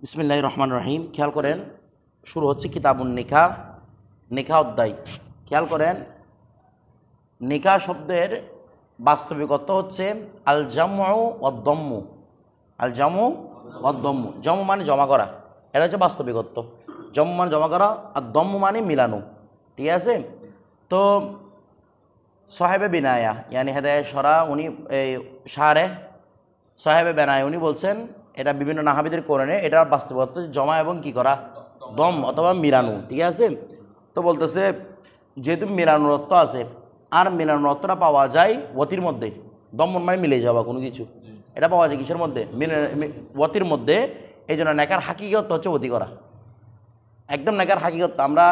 বিসমিল্লাহির রহমানির রহিম। খেয়াল করেন, শুরু হচ্ছে কিতাবুন নিকাহ, নিকাহ অধ্যায়। খেয়াল করেন, নিকাহ শব্দের বাস্তবিক অর্থ হচ্ছে আল জামু ওয়াদ-দম্মু। আল জামু ওয়াদ-দম্মু, জমু মানে জমা করা, এটা হচ্ছে বাস্তবিক অর্থ। জমু মানে জমা করা, আর দম্মু মানে মিলানো। ঠিক আছে? তো সাহেবে বিনায়া ইয়ানি হেদায় সরা উনি এই শারে সাহেবে বেনায় উনি বলছেন, এটা বিভিন্ন নাহাবিদের কোরআনে এটার বাস্তব অর্থ জমা এবং কি করা, দম অথবা মিলানো। ঠিক আছে? তো বলতেছে যেহেতু মিলানোর অর্থ আছে, আর মিলানোর অর্থটা পাওয়া যায় ওতির মধ্যে। দমন মানে মিলে যাওয়া কোনো কিছু, এটা পাওয়া যায় কিসের মধ্যে? ওতির মধ্যে। এই জন্য নেকার হাকিকত হচ্ছে ওতি করা, একদম নেকার হাকিকত। আমরা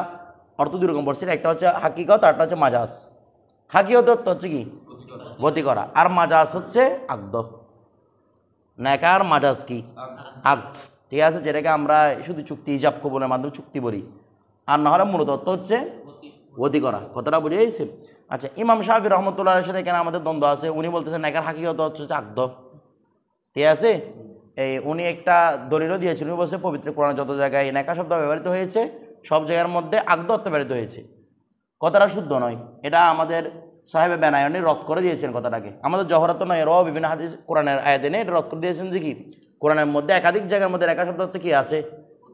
অর্থ দুই রকম পড়ছি, একটা হচ্ছে হাকিকত আর একটা হচ্ছে মাজাজ। হাকিকত অর্থ হচ্ছে কি? ওতি করা। আর মাজাজ হচ্ছে আকদ। নেকার মাজাজ কি? আকদ। ঠিক আছে? যেটাকে আমরা শুধু চুক্তি ইজাব কবুলের মাধ্যমে চুক্তি বলি, আর না হলে মূলত অর্থ হচ্ছে ওতি করা। কথাটা বুঝে গেছে? আচ্ছা, ইমাম শাফি রহমতুল্লাহর সাথে এখানে আমাদের দ্বন্দ্ব আছে। উনি বলতেছেন নেকার হাকিকত হচ্ছে আকদ। ঠিক আছে? উনি একটা দলিলও দিয়েছেন। উনি বলছে পবিত্র কোরআনে যত জায়গায় নেকা শব্দ ব্যবহৃত হয়েছে সব জায়গার মধ্যে আকদ অর্থ ব্যবহৃত হয়েছে। কথাটা শুদ্ধ নয়, এটা আমাদের সাহেবে বেনায়নি রদ করে দিয়েছেন কথাটাকে। আমাদের জহরাত নয়, এরাও বিভিন্ন হাদিস কোরআনের আয়াত এনে এটা রদ করে দিয়েছেন যে কি কোরআনের মধ্যে একাধিক জায়গার মধ্যে নেকা শব্দ অর্থ কি আছে?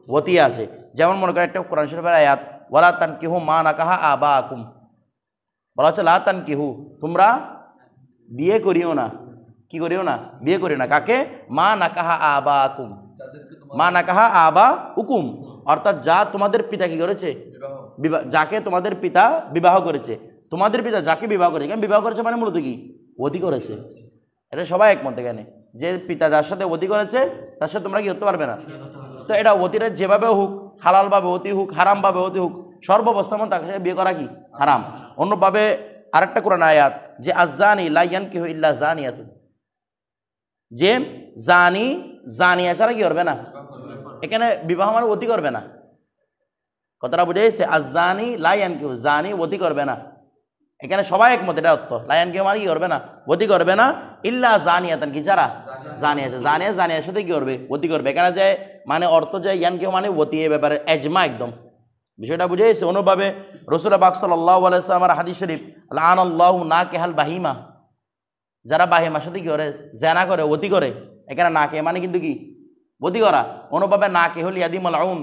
ওতি আছে। যেমন মনে করেন একটা কোরআন শরীফের আয়াত, ওয়ালা তানকিহু মা নাকাহা আবাকুম, বলা হচ্ছে লা তানকিহু, তোমরা বিয়ে করিও না। কি করিও না? বিয়ে করিও না। কাকে? মা নাকাহা আবাকুম, মা নাকাহা আবা উকুম, অর্থাৎ যা তোমাদের পিতা কি করেছে? যাকে তোমাদের পিতা বিবাহ করেছে। তোমাদের পিতা যাকে বিবাহ করেছে, কেন বিবাহ করেছে মানে মূলত কি? ওতি করেছে। এটা সবাই একমত এখানে, যে পিতা যার সাথে ওতি করেছে তার সাথে তোমরা কি করতে পারবে না। তো এটা ওতিটা যেভাবে হোক, হালালভাবে অতি হোক, হারামভাবে অতি হোক, সর্বাবস্থা মন তাকে বিয়ে করা কি হারাম। অন্যভাবে আরেকটা কোরআন আয়াত, যে আজ্জানি লা ইয়ানকিহু ইল্লা জানিয়াতুন, যে জানি জানিয়া ছাড়া কি করবে না। এখানে বিবাহ মানে অতি করবে না। কথাটা বুঝে গেছে? আজ্জানি লা ইয়ানকিহু, জানি অতি করবে না। এখানে সবাই একমত, এটা অর্থ লা ইয়ানকিহু মানে কি করবে না, অতি করবে না। ইল্লা জানিয়াতান, কি যারা জানিয়া আছে, জানিয়া জানিয়ার সাথে কি করবে? অতি করবে। এখানে যে মানে অর্থ যে ইয়ানকিহু মানে অতি, এ ব্যাপারে এজমা একদম। বিষয়টা বুঝে গেছে? অনুভাবে রাসূল পাক সাল্লাল্লাহু আলাইহি ওয়াসাল্লামের হাদিস শরীফ, লানাল্লাহু নাকিহাল বাহিমা, যারা বাহিমার সাথে কি করে? জেনা করে, অতি করে। এখানে নাকে মানে কিন্তু কি? অতি করা। অনুভাবে নাকে হল ইয়াদি মালউন,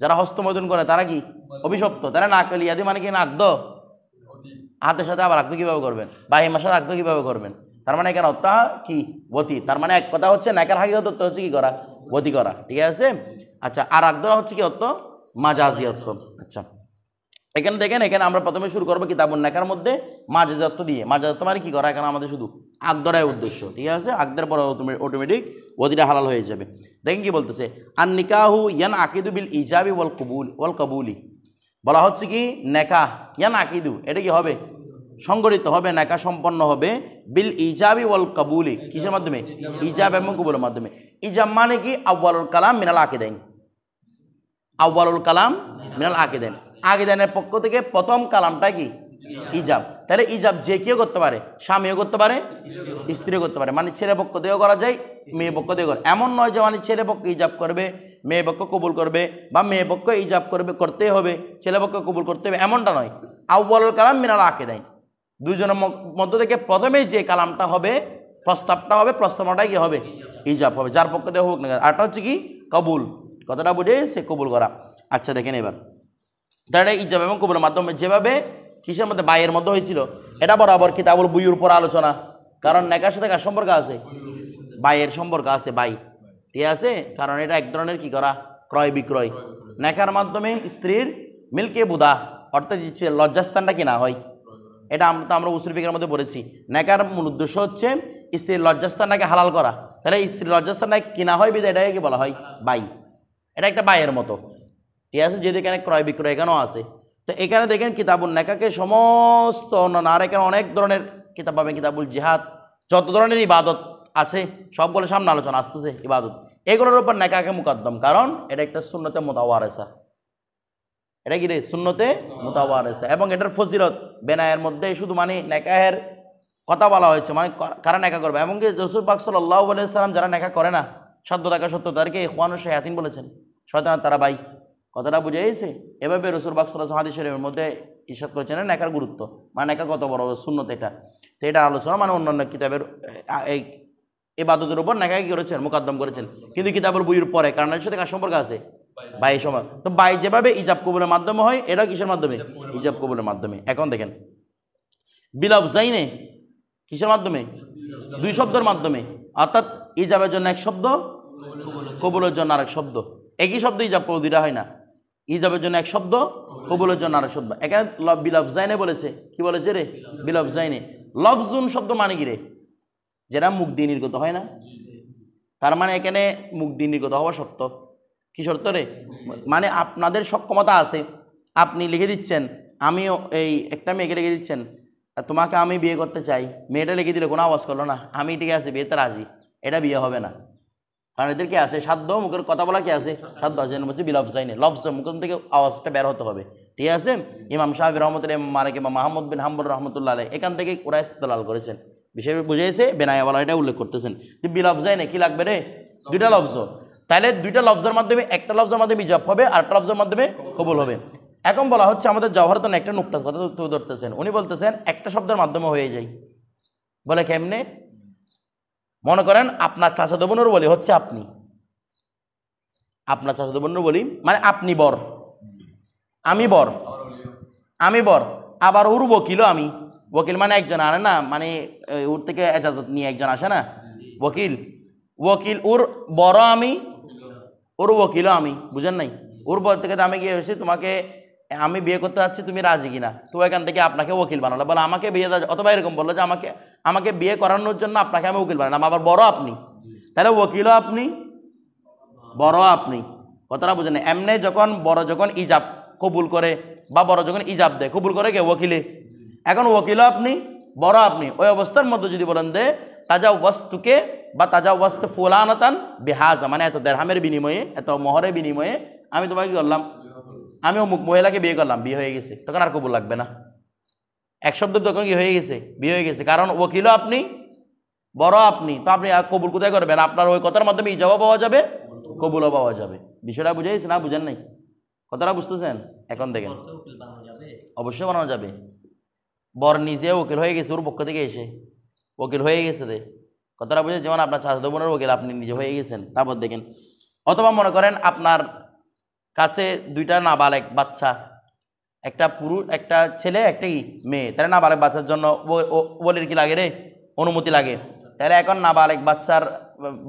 যারা হস্তমৈথুন করে তারা কি? অভিশপ্ত। তারা নাকে ইয়াদি মানে কি? নাকদ। হাতের সাথে আবার আকদ কিভাবে করবেন? বাহিমার সাথে আকদ কিভাবে করবেন? তার মানে এখানে অর্থ কি? অতি। তার মানে এক কথা হচ্ছে নেকার হাকিকত অর্থ হচ্ছে কি করা? অতি করা। ঠিক আছে? আচ্ছা, আর আকদরা হচ্ছে কি অর্থ? মাজাজি অর্থ। আচ্ছা, এখানে দেখেন, এখানে আমরা প্রথমে শুরু করবো কিতাবুন নেকার মধ্যে মাজাজ অর্থ দিয়ে। মাজাজ অর্থ মানে কি করা? এখানে আমাদের শুধু আকদরাই উদ্দেশ্য। ঠিক আছে? আকদের পরে অটোমেটিক ওদিটা হালাল হয়ে যাবে। দেখেন কি বলতেছে, আন নিকাহু ইয়ান আকিদু বিল ইজাবি ওয়াল কবুলি। বলা হচ্ছে কি নেকা ইয়ান আকিদু, এটা কি হবে? সংগঠিত হবে, নেকা সম্পন্ন হবে বিল ইজাবি ওয়াল কবুলি, কিসের মাধ্যমে? ইজাব এবং কবুলের মাধ্যমে। ইজাব মানে কি? আউয়ালুল কালাম মিনাল আকিদাইন, আউয়ালুল কালাম মিনাল আকিদাইন, আকিদাইনের পক্ষ থেকে প্রথম কালামটা কি? ইজাব। তাহলে ইজাব যে কেউ করতে পারে, স্বামীও করতে পারে, স্ত্রীও করতে পারে। মানে ছেলে পক্ষ দিয়েও করা যায়, মেয়ে পক্ষ দিয়ে করে। এমন নয় যে মানে ছেলে পক্ষ ইজাব করবে, মেয়ে পক্ষ কবুল করবে, বা মেয়ে পক্ষ ইজাব করবে, করতেই হবে, ছেলে পক্ষ কবুল করতে হবে, এমনটা নয়। আউয়ালুল কালাম মিনাল আকিদাইন, দুইজনের মধ্য থেকে প্রথমেই যে কালামটা হবে, প্রস্তাবটা হবে, প্রস্তাবটাই কি হবে? ইজাব হবে, যার পক্ষ দিয়ে হোক না। আরটা হচ্ছে কি? কবুল। কথাটা বুঝে সে কবুল করা। আচ্ছা, দেখেন এবার তাহলে ইজাব এবং কবুলের মাধ্যমে যেভাবে কিসের মধ্যে? বাইয়ের মধ্যে হয়েছিল। এটা বরাবর কিতাবুল বুয়ুর উপর আলোচনা, কারণ নেকার সাথে কার সম্পর্ক আছে? বাইয়ের সম্পর্ক আছে, বাই। ঠিক আছে? কারণ এটা এক ধরনের কি করা? ক্রয় বিক্রয়। নেকার মাধ্যমে স্ত্রীর মিল্কে বুদা, অর্থাৎ লজ্জাস্থানটা কিনা হয়। এটা আমরা উসুল ফিকের মধ্যে পড়েছি। নেকার মূল উদ্দেশ্য হচ্ছে স্ত্রীর লজ্জাস্থানটাকে হালাল করা। তাহলে স্ত্রীর লজ্জাস্থানটাকে কিনা হয় বিধে এটাকে কি বলা হয়? বাই। এটা একটা বাইয়ের মতো। ঠিক আছে? যেহেতু এখানে ক্রয় বিক্রয় এখানেও আছে। তো এখানে দেখেন কিতাবুল নেকাকে সমস্ত অন্যান্য, আর এখানে অনেক ধরনের কিতাব পাবেন, কিতাবুল জিহাদ, যত ধরনের ইবাদত আছে সবগুলো সামনে আলোচনা আসতেছে। ইবাদত এগুলোর উপর নেকাকে মুকদ্দম, কারণ এটা একটা সুন্নতে মুতাওয়ারেসা। এটা কি রে? সুন্নতে মুতাওয়ারেসা। এবং এটার ফজিলত বেনায়ের মধ্যে শুধু মানে নেকাহের কথা বলা হয়েছে, মানে কারা নেকা করবে। এবং কি রাসূল পাক সাল্লাল্লাহু আলাইহি ওয়াসাল্লাম যারা নেকা করে না সাধ্য থাকা সত্য তাদেরকে ইখওয়ান ও শায়াতিন বলেছেন, শয়তান তারা ভাই। কথাটা বুঝে গেছে? এভাবে রাসূল পাক সাল্লাল্লাহু আলাইহি হাদিস শরীফের মধ্যে ইরশাদ করেছেন নেকার গুরুত্ব, মানে নেকা কত বড় সুন্নত এটা। তো এটা আলোচনা মানে অন্যান্য কিতাবের এই ইবাদতের উপর নেকা কি করেছেন, মুকদ্দম করেছেন, কিন্তু কিতাবের বইয়ের পরে, কারণ এর সাথে কার সম্পর্ক আছে? বাই সমান। তো বাই যেভাবে ইজাব কবুলের মাধ্যমে হয়, এটা কিসের মাধ্যমে? ইজাব কবুলের মাধ্যমে। এখন দেখেন বিলাফজাইনে কিসের মাধ্যমে? দুই শব্দের মাধ্যমে, অর্থাৎ ইজাবের জন্য এক শব্দ, কবুলের জন্য আরেক শব্দ। একই শব্দ ইজাব কবুল দুইটা হয় না, ইজাবের জন্য এক শব্দ, কবুলের জন্য আরেক শব্দ। এখানে বিলাফজাইনে বলেছে, কি বলেছে রে? বিলাফজাইনে। লফজুন শব্দ মানে কি রে? যেটা মুখ দিয়ে নির্গত হয় না, তার মানে এখানে মুখ দিয়ে নির্গত হওয়া সত্য। কি শর্ত রে? মানে আপনাদের সক্ষমতা আছে, আপনি লিখে দিচ্ছেন, আমিও এই একটা মেয়েকে লিখে দিচ্ছেন তোমাকে আমি বিয়ে করতে চাই, মেয়েটা লিখে দিলে কোনো আওয়াজ করলো না, আমি ঠিক আছে বিয়েতে রাজি, এটা বিয়ে হবে না। কারণ এদের কি আছে? সাধ্য, মুখের কথা বলা কি আছে? সাধ্য আছে। বলছি বিলাফজাইনে, লফজ মুখের থেকে আওয়াজটা বের হতে হবে, ঠিক আছে? ইমাম শাফি রহমতুল্লাহ, ইমাম মালিক, ইমাম মাহমুদ বিন হাম্বল রহমতুল্লাহ আলাইহি এখান থেকে ওরা ইস্তেদলাল করেছেন, বিষয় বুঝেছে, বেনায়াওয়ালা এটা উল্লেখ করতেছেন যে বিলাফজাইনে কি লাগবে রে? দুইটা লফজ। তাহলে দুইটা লফজের মাধ্যমে, একটা লফজের মাধ্যমে ইজাব হবে আর একটা লফজের মাধ্যমে কবুল হবে। এখন বলা হচ্ছে আমাদের জওহরাতন একটা নুকতার কথা তুলে ধরতেছেন, উনি বলতেছেন একটা শব্দের মাধ্যমে হয়ে যায়। বলে কেমনে? মনে করেন আপনার চাচাতো বোনের বলি হচ্ছে আপনি, আপনার চাচাতো বোনের বলি মানে আপনি বর, আমি বর, আমি বর, আবার ওর ওকিলও আমি। ওকিল মানে একজন আনে না, মানে ওর থেকে এজাজত নিয়ে একজন আসে না, ওকিল। ওকিল ওর বড় আমি, ওর ওকিলও আমি, বুঝেন নাই? ওর বর থেকে আমি গিয়ে হয়েছি তোমাকে আমি বিয়ে করতে যাচ্ছি, তুমি রাজি কিনা? তো এখান থেকে আপনাকে ওকিল বানালো, বলে আমাকে বিয়ে, অথবা এরকম বললো যে আমাকে বিয়ে করানোর জন্য আপনাকে আমি উকিল বানালাম, আবার বড় আপনি, তাহলে ওকিলও আপনি, বড় আপনি। কথাটা বুঝেন? এমনি যখন বড় যখন ইজাব কবুল করে বা বড় যখন ইজাব দেয়, কবুল করে কে? ওকিলে। এখন ওকিলও আপনি, বড় আপনি। ওই অবস্থার মধ্যে যদি বলেন দে তাজা ওয়াস্তুকে বা তাজা ওয়াস্ত ফুলানাতান বেহাজা, মানে এত দেড়হামের বিনিময়ে, এত মোহরের বিনিময়ে আমি তোমাকে কি করলাম? আমি অমুক মহিলাকে বিয়ে করলাম, বিয়ে হয়ে গেছে, তখন আর কবুল লাগবে না। এক শব্দ তখন কি হয়ে গেছে? বিয়ে হয়ে গেছে, কারণ ওকিলও আপনি, বড় আপনি। তো আপনি কবুল কোথায় করবেন? আপনার ওই কথার মাধ্যমে ইজাবও পাওয়া যাবে, কবুলও পাওয়া যাবে। বিষয়টা বুঝে গেছে না? বুঝেন নাই? কথাটা বুঝতেছেন? এখন দেখেন, অবশ্যই বানানো যাবে। বর নিজে উকিল হয়ে গেছে, ওর পক্ষ থেকে এসে উকিল হয়ে গেছে রে, কথাটা বুঝে? যেমন আপনার চাচাতো বোনের উকিল আপনি নিজে হয়ে গেছেন। তারপর দেখেন, অথবা মনে করেন আপনার কাছে দুইটা নাবালেগ বাচ্চা, একটা পুরুষ, একটা ছেলে, একটা মেয়ে, তাহলে নাবালেগ বাচ্চার জন্য ওলির কি লাগে রে? অনুমতি লাগে। তাহলে এখন নাবালেগ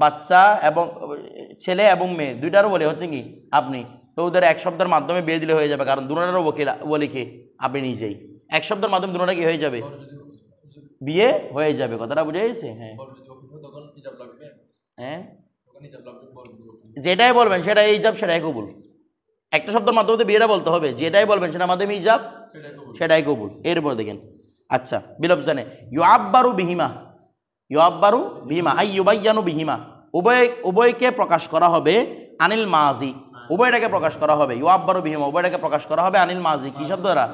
বাচ্চা এবং ছেলে এবং মেয়ে দুইটারও বলে হচ্ছে কি আপনি, তো ওদের এক শব্দের মাধ্যমে বিয়ে দিলে হয়ে যাবে, কারণ দুজনেরও বলিকে আপনি নিজেই, এক শব্দের মাধ্যমে দুজনটা কি হয়ে যাবে? বিয়ে হয়ে যাবে। কথাটা বুঝে গেছে? হ্যাঁ হ্যাঁ, যেটাই বলবেন সেটাই ইজাব, সেটাই কবুল। একটা শব্দের মাধ্যমে বিয়েটা বলতে হবে, যেটাই বলবেন সেটার মাধ্যমে ইজাব, সেটাই কবুল। এরপর দেখেন, আচ্ছা বিলফজানে ইউআব্বারু বিহিমা, ইউআব্বারু বিহিমা আই ইউবাইয়ানু বিহিমা, উভয়কে প্রকাশ করা হবে আনিল মাজি, উভয়টাকে প্রকাশ করা হবে। ইউআব্বারু বিহিমা, উভয়টাকে প্রকাশ করা হবে আনিল মাজি, কি শব্দ দ্বারা?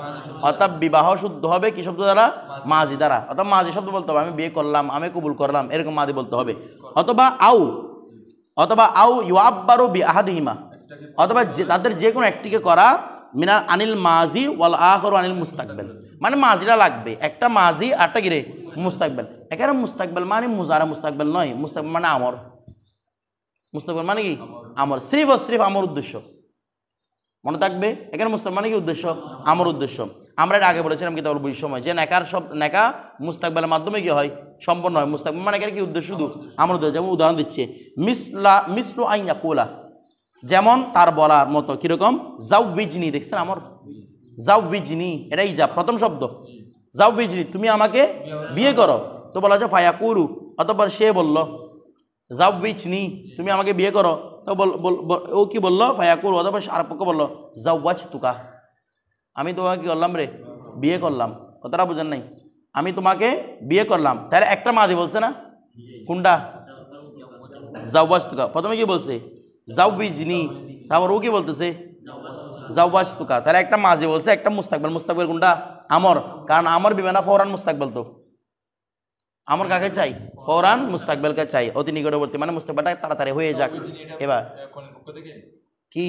অর্থাৎ বিবাহ শুদ্ধ হবে কি শব্দ দ্বারা? মাজি দ্বারা। অর্থাৎ মাজি শব্দ বলতে হবে আমি বিয়ে করলাম, আমি কবুল করলাম, এরকম মাজি বলতে হবে। অথবা আউ ইউআব্বারু বিআহাদিহিমা, অথবা তাদের যে কোনো একটিকে করা মিনাল আনিল মাজি ওয়াল আখরু আনিল মুস্তাকবেল, মানে মাজিটা লাগবে, একটা মাজি আরটা কি রে? মুস্তাকবেল। এখানে মুস্তাকবেল মানে মুজারা মুস্তাকবেল নয়, মুস্তাকবেল মানে আমর, মুস্তাকবেল মানে কি? আমর, সিরিফ ও সিরিফ আমর উদ্দেশ্য, মনে থাকবে। এখানে মুস্তাকবেল মানে কি উদ্দেশ্য? আমর উদ্দেশ্য। আমরা এটা আগে বলেছিলাম কিতাবুল বুইর সময় যে নেকা মুস্তাকবেলের মাধ্যমে কি হয়? সম্পন্ন হয়। মুস্তাকবেল মানে এখানে কি উদ্দেশ্য? শুধু আমর উদ্দেশ্য। যেমন উদাহরণ দিচ্ছে, মিসলু আন ইয়াকুলা, যেমন তার বলার মতো। কিরকম? জাউবিজনি, দেখছেন আমর, জাউবিজনি, এটা ইজাব, প্রথম শব্দ। জাউবিজনি, তুমি আমাকে বিয়ে করো। তো বলা যায় ফায়াকুলু, অতঃপর সে বলল জাউবিজনি, তুমি আমাকে বিয়ে করো। তো ও কি বললো? ফায়াকুল, অতঃপর আর পক্ষ বললো জাউওয়াজতুকা, আমি তোমাকে কি করলাম রে? বিয়ে করলাম। কথাটা বুঝেন নাই? আমি তোমাকে বিয়ে করলাম, তাহলে একটা মাদি বলছে না? কোনটা? জাউওয়াজতুকা। প্রথমে কি বলছে? জাউবিজনি, তারপর ও কি বলতেছে? জাউওয়াজতুকা। তাহলে একটা মাজি বলছে, একটা মুস্তাকবেল। মুস্তাকবেল কোনটা? আমর, কারণ আমর বিমানা ফৌরান মুস্তাকবেল। তো আমর কাকে চাই? ফৌরান মুস্তাকবেলকে চাই, অতি নিকটবর্তী, মানে মুস্তাকবেলটা তাড়াতাড়ি হয়ে যাক। এবার কি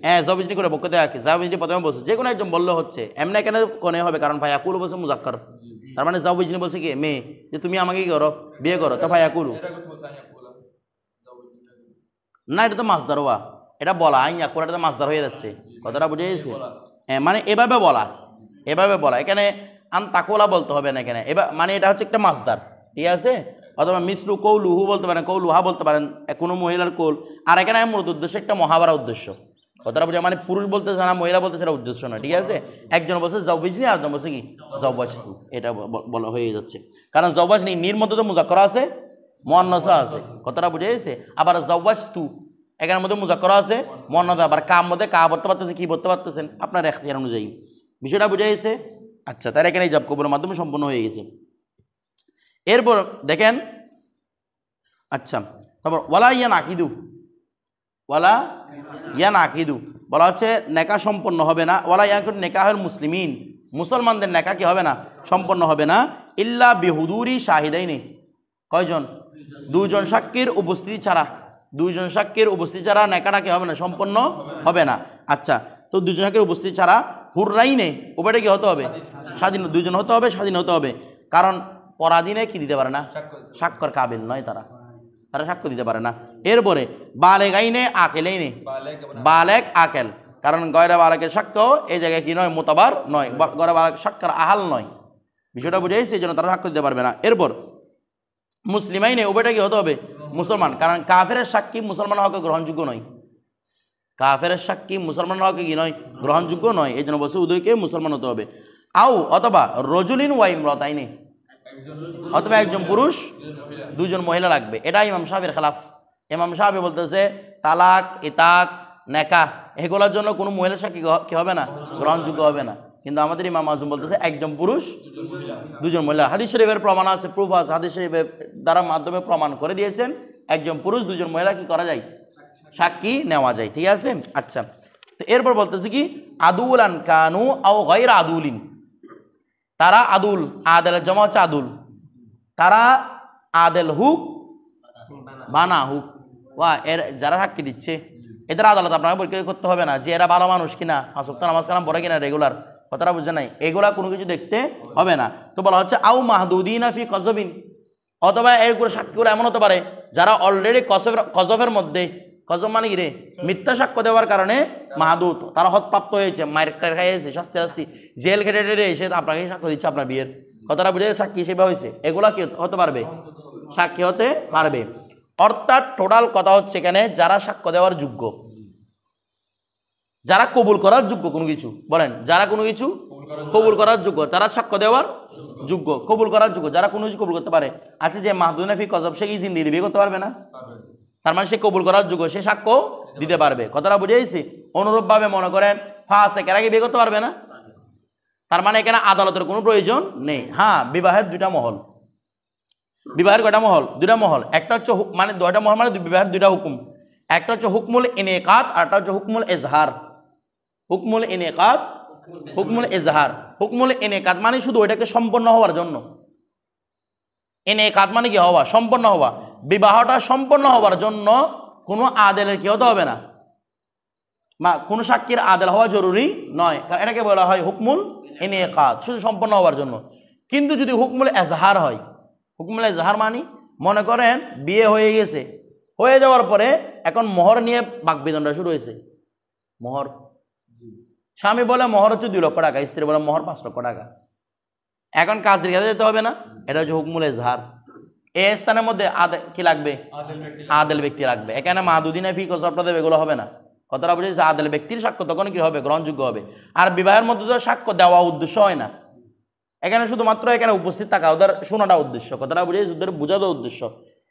হ্যাঁ জবিজনি করে পক্ষ থেকে জাবিজনি প্রথমে বলছে যে কোনো একজন বললে হচ্ছে, এমনি কেন কনে হবে, কারণ ফায়াকুলু বলছে মুজাক্কার, তার মানে জাবিজনি বলছে কি মেয়ে, যে তুমি আমাকে কি করো, বিয়ে করো, তো ফায়াকুলু না, এটা তো মাসদার হওয়া, এটা বলা আইয়া করে, এটা তো মাসদার হয়ে যাচ্ছে, কথাটা বুঝে গেছে? হ্যাঁ মানে এভাবে বলা, এভাবে বলা, এখানে আন তাকোলা বলতে হবে না এখানে, এবার মানে এটা হচ্ছে একটা মাসদার, ঠিক আছে? অথবা মিসলু কৌলুহু বলতে পারেন, কৌলুহা বলতে পারেন, কোনো মহিলার কোল। আর এখানে মূলত উদ্দেশ্য একটা মহাবারা উদ্দেশ্য, কথাটা বুঝে, মানে পুরুষ বলতেছে না, মহিলা বলতেছে, এটা উদ্দেশ্য না, ঠিক আছে? একজন বলছে জাওবিজনি, আর একজন বলছে কি জাওবাজতু, এটা বলা হয়ে যাচ্ছে। কারণ জাওবাজনি নির মধ্যে তো মুজাক্কার আছে, মুয়ান্নাসা আছে, কথাটা বুঝে গেছে? আবার জাওবাজতু এখানের মধ্যে মুজাক্কার আছে, মুয়ান্নাসা, আবার কার মধ্যে কা বলতে পারতেছে, কি বলতে পারতেছেন, আপনার ইখতিয়ার অনুযায়ী। বিষয়টা বুঝে গেছে? আচ্ছা, তার এখানে ইজাব কবুলের মাধ্যমে সম্পন্ন হয়ে গেছে। এরপর দেখেন, আচ্ছা তারপর ওয়ালা ইয়ান আকিদু, ওয়ালা ইয়ান আকিদু বলা হচ্ছে নেকা সম্পন্ন হবে না, ওয়ালা ইয়ান নেকাহের মুসলিমিন, মুসলমানদের নেকা কি হবে না, সম্পন্ন হবে না, ইল্লা বিহুদুরি শাহিদাইনি, কয়জন? দুজন সাক্ষীর উপস্থিতি ছাড়া, দুইজন সাক্ষীর উপস্থিতি ছাড়া নেকাটা কি হবে না, সম্পন্ন হবে না। আচ্ছা, তো দুজন সাক্ষীর উপস্থিতি ছাড়া হুররাইনে উভয়টা কি হতে হবে, স্বাধীন, দুজন হতে হবে, স্বাধীন হতে হবে, কারণ পরাধীনে কি দিতে পারে না, সাক্ষর কাবিল নয়, তারা সাক্ষ্য দিতে পারে না। এরপরে বালেগাইনে আকেলেইনে, বালেক আকেল, কারণ গয়রা বালেকের সাক্ষ্য এই জায়গায় কি নয়, মোতাবার নয়, গয়রা বালেক সাক্ষর আহাল নয়, বিষয়টা বুঝেছি, এই জন্য তারা সাক্ষ্য দিতে পারবে না। এরপর মুসলিমাইনে উভয়টা কি হতে হবে, মুসলমান, কারণ কাফেরের সাক্ষী মুসলমান হকে গ্রহণযোগ্য নয়, কাফেরের সাক্ষী মুসলমান হকে কি নয়, গ্রহণযোগ্য নয়, এই জন্য বলছে উদয়কে মুসলমান হতে হবে। আও অথবা রজুলিন ওয়া ইমরাতাইনি, অথবা একজন পুরুষ দুজন মহিলা লাগবে, এটা ইমাম সাহেবের খেলাফ। ইমাম সাহেব বলতেছে তালাক, ইতাক, নেকা এগুলোর জন্য কোনো মহিলার সাক্ষী কি হবে না, গ্রহণযোগ্য হবে না, কিন্তু আমাদের ইমাম আজম বলতেছে একজন পুরুষ দুজন মহিলা। হাদিস শরীফের প্রমাণ আছে, প্রুফ আছে, হাদিস শরীফের দ্বারা মাধ্যমে প্রমাণ করে দিয়েছেন একজন পুরুষ দুজন মহিলা কি করা যায়, সাক্ষী নেওয়া যায়, ঠিক আছে? আচ্ছা, তো এরপর বলতেছে কি আদুলান কানু আও গায়রা আদুলিন, তারা আদুল, আদেলের জমা হচ্ছে আদুল, তারা আদেল হুক বানা হুক, ওয়া এর যারা সাক্ষী দিচ্ছে এদের আদালত আপনাকে পরীক্ষা করতে হবে না যে এরা ভালো মানুষ কিনা, আসক্ত নামাজ কালাম পড়ে কিনা রেগুলার, কথাটা বুঝে নাই, এগুলা কোনো কিছু দেখতে হবে না। তো বলা হচ্ছে আউ মাহদুদিনা ফি কজবিন, অথবা এর করে সাক্ষীগুলো এমন হতে পারে যারা অলরেডি কজফের মধ্যে, কজব মানে কি রে, মিথ্যা সাক্ষ্য দেওয়ার কারণে মাহাদুত, তারা হতপ্রাপ্ত হয়েছে, মায়ের খাইয়েছে, শাস্তি আসছি, জেল খেটে টেটে এসে আপনাকে সাক্ষ্য দিচ্ছে আপনার বিয়ের, কথাটা বুঝে সাক্ষী হিসেবে হয়েছে, এগুলা কি হতে পারবে, সাক্ষী হতে পারবে। অর্থাৎ টোটাল কথা হচ্ছে এখানে যারা সাক্ষ্য দেওয়ার যোগ্য, যারা কবুল করার যোগ্য কোনো কিছু, বলেন যারা কোনো কিছু কবুল করার যোগ্য, তারা সাক্ষ্য দেওয়ার যোগ্য, কবুল করার যোগ্য, যারা কোনো কিছু কবুল করতে পারে। আচ্ছা, যে মাহদুনা ফি কজব, সে কি জিন্দিগি বিয়ে করতে পারবে না, তার মানে সে কবুল করার যোগ্য, সে সাক্ষ্য দিতে পারবে, কথাটা বুঝেছি? অনুরূপভাবে মনে করেন ফাসেক, এরা কি বিয়ে করতে পারবে না, তার মানে এখানে আদালতের কোনো প্রয়োজন নেই। হ্যাঁ, বিবাহের দুইটা মহল, বিবাহের কয়টা মহল, দুইটা মহল, একটা হচ্ছে মানে দুইটা মহল মানে বিবাহের দুইটা হুকুম, একটা হচ্ছে হুকমুল ইনেকাত আর একটা হচ্ছে হুকমুল এজহার। হুকমুল ইনেকাত, হুকমুল এজহার। হুকমুল ইনেকাত মানে শুধু ওইটাকে সম্পন্ন হওয়ার জন্য, ইনেকাত মানে কি হওয়া, সম্পন্ন হওয়া, বিবাহটা সম্পন্ন হওয়ার জন্য কোনো আদেলের কি হতে হবে না, কোনো সাক্ষীর আদেল হওয়া জরুরি নয়, কারণ এটাকে বলা হয় হুকমুল ইনেকাত, শুধু সম্পন্ন হওয়ার জন্য। কিন্তু যদি হুকমুল এজহার হয়, হুকমুল এজহার মানে মনে করেন বিয়ে হয়ে গেছে, হয়ে যাওয়ার পরে এখন মোহর নিয়ে বাকবিতণ্ডা শুরু হয়েছে, মোহর, স্বামী বলে মোহর হচ্ছে 2 লক্ষ টাকা, স্ত্রী বলে মোহর 5 লক্ষ টাকা, এখন কাজের কাছে যেতে হবে না, এটা হচ্ছে হুকমুল এজহার। এই স্থানের মধ্যে কি লাগবে, আদেল ব্যক্তি লাগবে, এখানে মাহদুদিনা ফি কজব দেবে এগুলো হবে না, কথাটা বুঝেছে? আদেল ব্যক্তির সাক্ষ্য তখন কি হবে, গ্রহণযোগ্য হবে। আর বিবাহের মধ্যে তো সাক্ষ্য দেওয়া উদ্দেশ্য হয় না, এখানে শুধুমাত্র এখানে উপস্থিত থাকা, ওদের শোনাটা উদ্দেশ্য, কথাটা বুঝেছে? ওদের বোঝানো উদ্দেশ্য,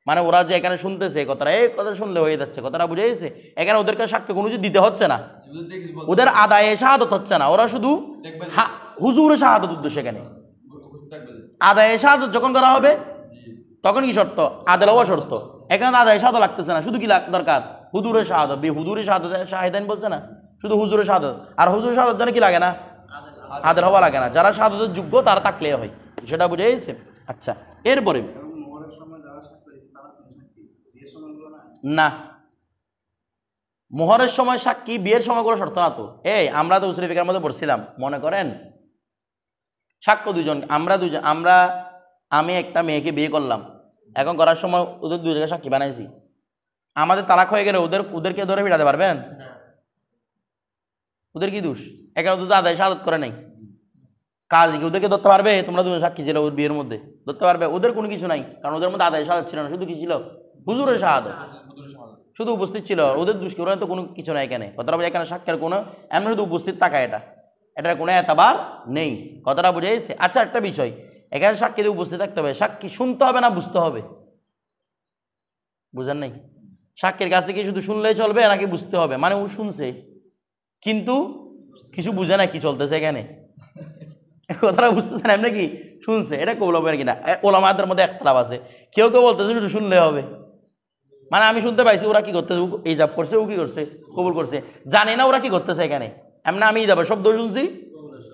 মানে ওরা যে এখানে শুনতেছে কথাটা, এই কথা শুনলে হয়ে যাচ্ছে, কথাটা বুঝেছে? এখানে ওদেরকে সাক্ষ্য কোনো কিছু দিতে হচ্ছে না, ওদের আদায়ে শাহাদত হচ্ছে না, ওরা শুধু হুজুরে শাহাদত উদ্দেশ্য। এখানে আদায়ে শাহাদত যখন করা হবে তখন কি শর্ত, আদেল হওয়া শর্ত, এখানে আদায়ে শাহাদত লাগতেছে না, শুধু কি দরকার, হুজুরে শাহাদত, হুজুরে শাহাদত শাহিদান বলছে না, শুধু হুজুরে শাহাদত, আর হুজুরে শাহাদত জানে কি লাগে না, আদেল হওয়া লাগে না, যারা শাহাদতের যোগ্য তারা থাকলে হয়, সেটা বুঝে গেছে? আচ্ছা, এরপরে না, মোহরের সময় সাক্ষী বিয়ের সময় কোনো শর্ত না তো। এই আমরা তো উসুল ফিকহের মধ্যে পড়ছিলাম, মনে করেন সাক্ষ্য দুজন, আমি একটা মেয়েকে বিয়ে করলাম, এখন করার সময় ওদের দুই জায়গায় সাক্ষী বানাইছি, আমাদের তালাক হয়ে গেলে ওদেরকে ধরে ফিরাতে পারবেন? ওদের কি দোষ? এখানে তো আদায় শাহাদাত করে নাই, কাজ কি ওদেরকে ধরতে পারবে? তোমরা দুজন সাক্ষী ছিল ওর বিয়ের মধ্যে, ধরতে পারবে? ওদের কোনো কিছু নাই, কারণ ওদের মধ্যে আদায় শাহাদাত ছিল না, শুধু কি ছিল? হুজুরের শাহাদাত, শুধু উপস্থিত ছিল। ওদের দোষ কি? ওরা তো কোনো কিছু নাই এখানে। কথাটা বুঝে? এখানে সাক্ষীর কোনো এমনি শুধু উপস্থিত থাকা, এটার কোনো এতবার নেই। কথাটা বুঝে গেছে? আচ্ছা, একটা বিষয়, এখানে সাক্ষী দিয়ে উপস্থিত থাকতে হবে, সাক্ষী শুনতে হবে না বুঝতে হবে? বুঝেন নাই? সাক্ষীর কাছে কি শুধু শুনলেই চলবে নাকি বুঝতে হবে? মানে ও শুনছে কিন্তু কিছু বুঝে না কি চলতেছে এখানে, কথাটা বুঝতেছেন? এমনি কি শুনছে, এটা কবুল হবে কিনা? ওলামাদের মধ্যে একতলাফ আছে। কেউ কেউ বলতেছে শুধু শুনলে হবে, মানে আমি শুনতে পাইছি ওরা কি করতেছে, এই জাব করছে, ও কি করছে, কবুল করছে, জানি না ওরা কি করতেছে এখানে। এমনি আমি যাবে শব্দ শুনছি,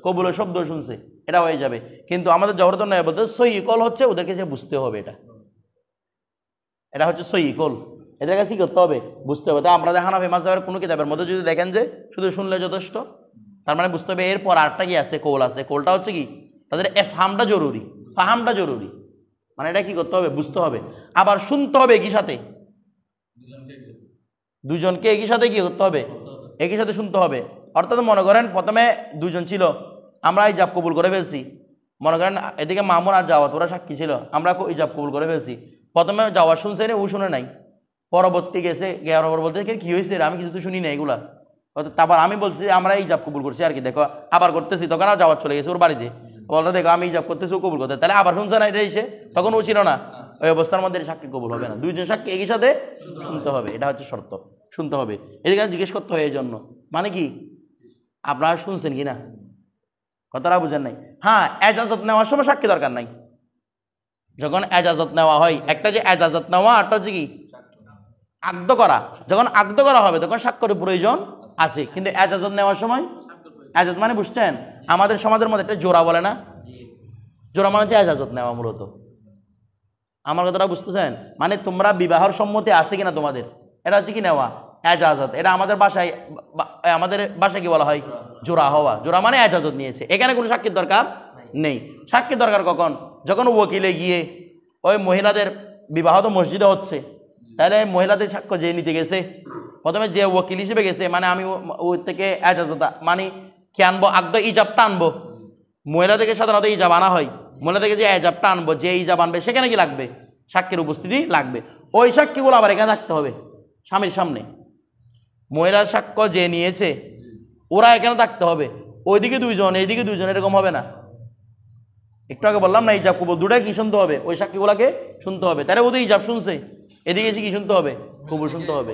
কবুলের শব্দ শুনছে, এটা হয়ে যাবে। কিন্তু আমাদের জহরত নয় বলতে সহি কল হচ্ছে ওদেরকে যে বুঝতে হবে, এটা হচ্ছে সহি কল, এদের কাছে কি করতে হবে? বুঝতে হবে। তো আমরা হানাফি মাযহাবের কোনো কিতাবের মধ্যে যদি দেখেন যে শুধু শুনলে যথেষ্ট, তার মানে বুঝতে হবে। এরপর আরেকটা কি আছে? কৌল আছে। কৌলটা হচ্ছে কি? তাদের এফহামটা জরুরি, ফাহামটা জরুরি, মানে এটা কি করতে হবে? বুঝতে হবে। আবার শুনতে হবে একই সাথে, দুজনকে একই সাথে কি করতে হবে? একই সাথে শুনতে হবে। অর্থাৎ মনে করেন প্রথমে দুজন ছিল, আমরা ইজাব কবুল করে ফেলছি, মনে করেন এদিকে মামুন আর জাওয়াত ওরা সাক্ষী ছিল, আমরা ইজাব কবুল করে ফেলছি। প্রথমে জাওয়াত শুনছে না, ও শুনে নাই, পরবর্তী গেছে গিয়ে বলতে কি হয়েছে, আমি কিছু তো শুনি না এগুলা। তারপর আমি বলছি আমরা ইজাব কবুল করছি আর কি, দেখো আবার করতেছি, তখন আর জাওয়াত চলে গেছে ওর বাড়িতে, বলতে দেখো আমি ইজাব করতেছি, ও কবুল করতে, তাহলে আবার শুনছে না এটা এসে, তখন ও ছিল না, ওই অবস্থার মধ্যে সাক্ষী কবুল হবে না। দুইজন সাক্ষী একই সাথে শুনতে হবে, এটা হচ্ছে শর্ত, শুনতে হবে। এদিকে জিজ্ঞেস করতে হয় এই জন্য, মানে কি আপনারা শুনছেন কি না, কথাটা বুঝেন নাই? হ্যাঁ, এজাজত নেওয়ার সময় সাক্ষী দরকার নাই। যখন এজাজত নেওয়া হয়, একটা যে এজাজত নেওয়া, একটা হচ্ছে কি আকদ করা। যখন আকদ করা হবে তখন স্বাক্ষরের প্রয়োজন আছে, কিন্তু এজাজত নেওয়ার সময়, এজাজত মানে বুঝছেন, আমাদের সমাজের মধ্যে একটা জোড়া বলে না, জোড়া মানে হচ্ছে এজাজত নেওয়া মূলত। আমার কথাটা বুঝতেছেন? মানে তোমরা বিবাহর সম্মতি আছে কিনা তোমাদের, এটা হচ্ছে কি নেওয়া, এজাজত। এটা আমাদের বাসায় কি বলা হয়? জোড়া হওয়া। জোড়া মানে এজাজত নিয়েছে, এখানে কোনো সাক্ষীর দরকার নেই। সাক্ষীর দরকার কখন? যখন ওকিলে গিয়ে ওই মহিলাদের বিবাহ তো মসজিদে হচ্ছে, তাহলে মহিলাদের সাক্ষ্য যে নিতে গেছে, প্রথমে যে ওকিল হিসেবে গেছে, মানে আমি ওই থেকে এজাজত মানে কি আনবো, আকদ ইজাবটা আনবো। মহিলা থেকে সাধারণত ইজাব আনা হয়, মহিলা থেকে যে এজাবটা আনবো, যে ইজাব আনবে সেখানে কি লাগবে? সাক্ষীর উপস্থিতি লাগবে। ওই সাক্ষীগুলো আবার এখানে থাকতে হবে স্বামীর সামনে। মহিলার সাক্ষ্য যে নিয়েছে ওরা এখানে থাকতে হবে, ওইদিকে দুইজন এইদিকে দুইজন, এরকম হবে না। একটু আগে বললাম না, ইজাব কবুল দুটাই কি শুনতে হবে? ওই সাক্ষীগুলাকে শুনতে হবে। তাহলে ওদের ইজাব শুনছে, এদিকে এসে কি শুনতে হবে? কবুল শুনতে হবে,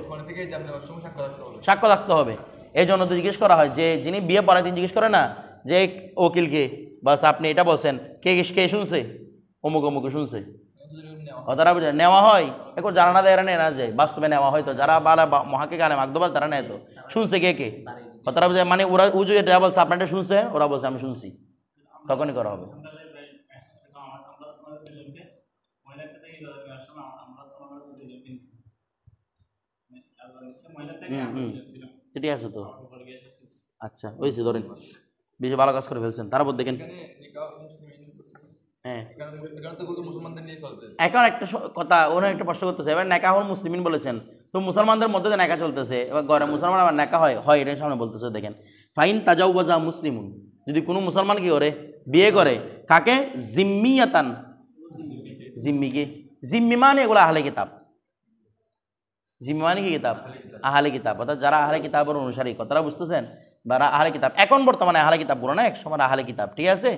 সাক্ষ্য থাকতে হবে। এই জন্য তো জিজ্ঞেস করা হয়, যে যিনি বিয়ে পড়ায় তিনি জিজ্ঞেস করে না যে ওকিলকে, বাস আপনি এটা বলছেন, কে শুনছে? অমুক অমুক শুনছে। কথাটা বুঝে নেওয়া হয়, এখন জানা না দেয় নেওয়া যায়, বাস্তবে নেওয়া হয়। তো যারা বালা মহাকে গানে মাকদবাল তারা নেয়, তো শুনছে কে? কথাটা বুঝে, মানে ওরা উজু এটা বলছে আপনার এটা শুনছে, ওরা বলছে আমি শুনছি, তখনই করা হবে। ঠিক আছে তো, আচ্ছা হয়েছে, ধরেন বেশি ভালো কাজ করে ফেলছেন। তারপর দেখেন হ্যাঁ, এখন একটা কথা ওরা একটা প্রশ্ন করতেছে, এবার নেকাহুল মুসলিমিন বলেছেন, তো মুসলমানদের মধ্যে তো নেকা চলতেছে, এবার ঘরে মুসলমান আবার নেকা হয় এটার সামনে বলতেছে। দেখেন ফাইন তাজাউওয়াজা মুসলিমুন, যদি কোনো মুসলমান কি করে? বিয়ে করে কাকে? জিম্মিয়াতান, জিম্মিকে। জিম্মি মানে এগুলো আহলে কিতাব, জিম্মি মানে কি কিতাব? আহলে কিতাব, অর্থাৎ যারা আহলে কিতাবের অনুসারী, কথাটা বুঝতেছেন? বা আহলে কিতাব, এখন বর্তমানে আহলে কিতাব বলো না, এক সময় আহলে কিতাব, ঠিক আছে?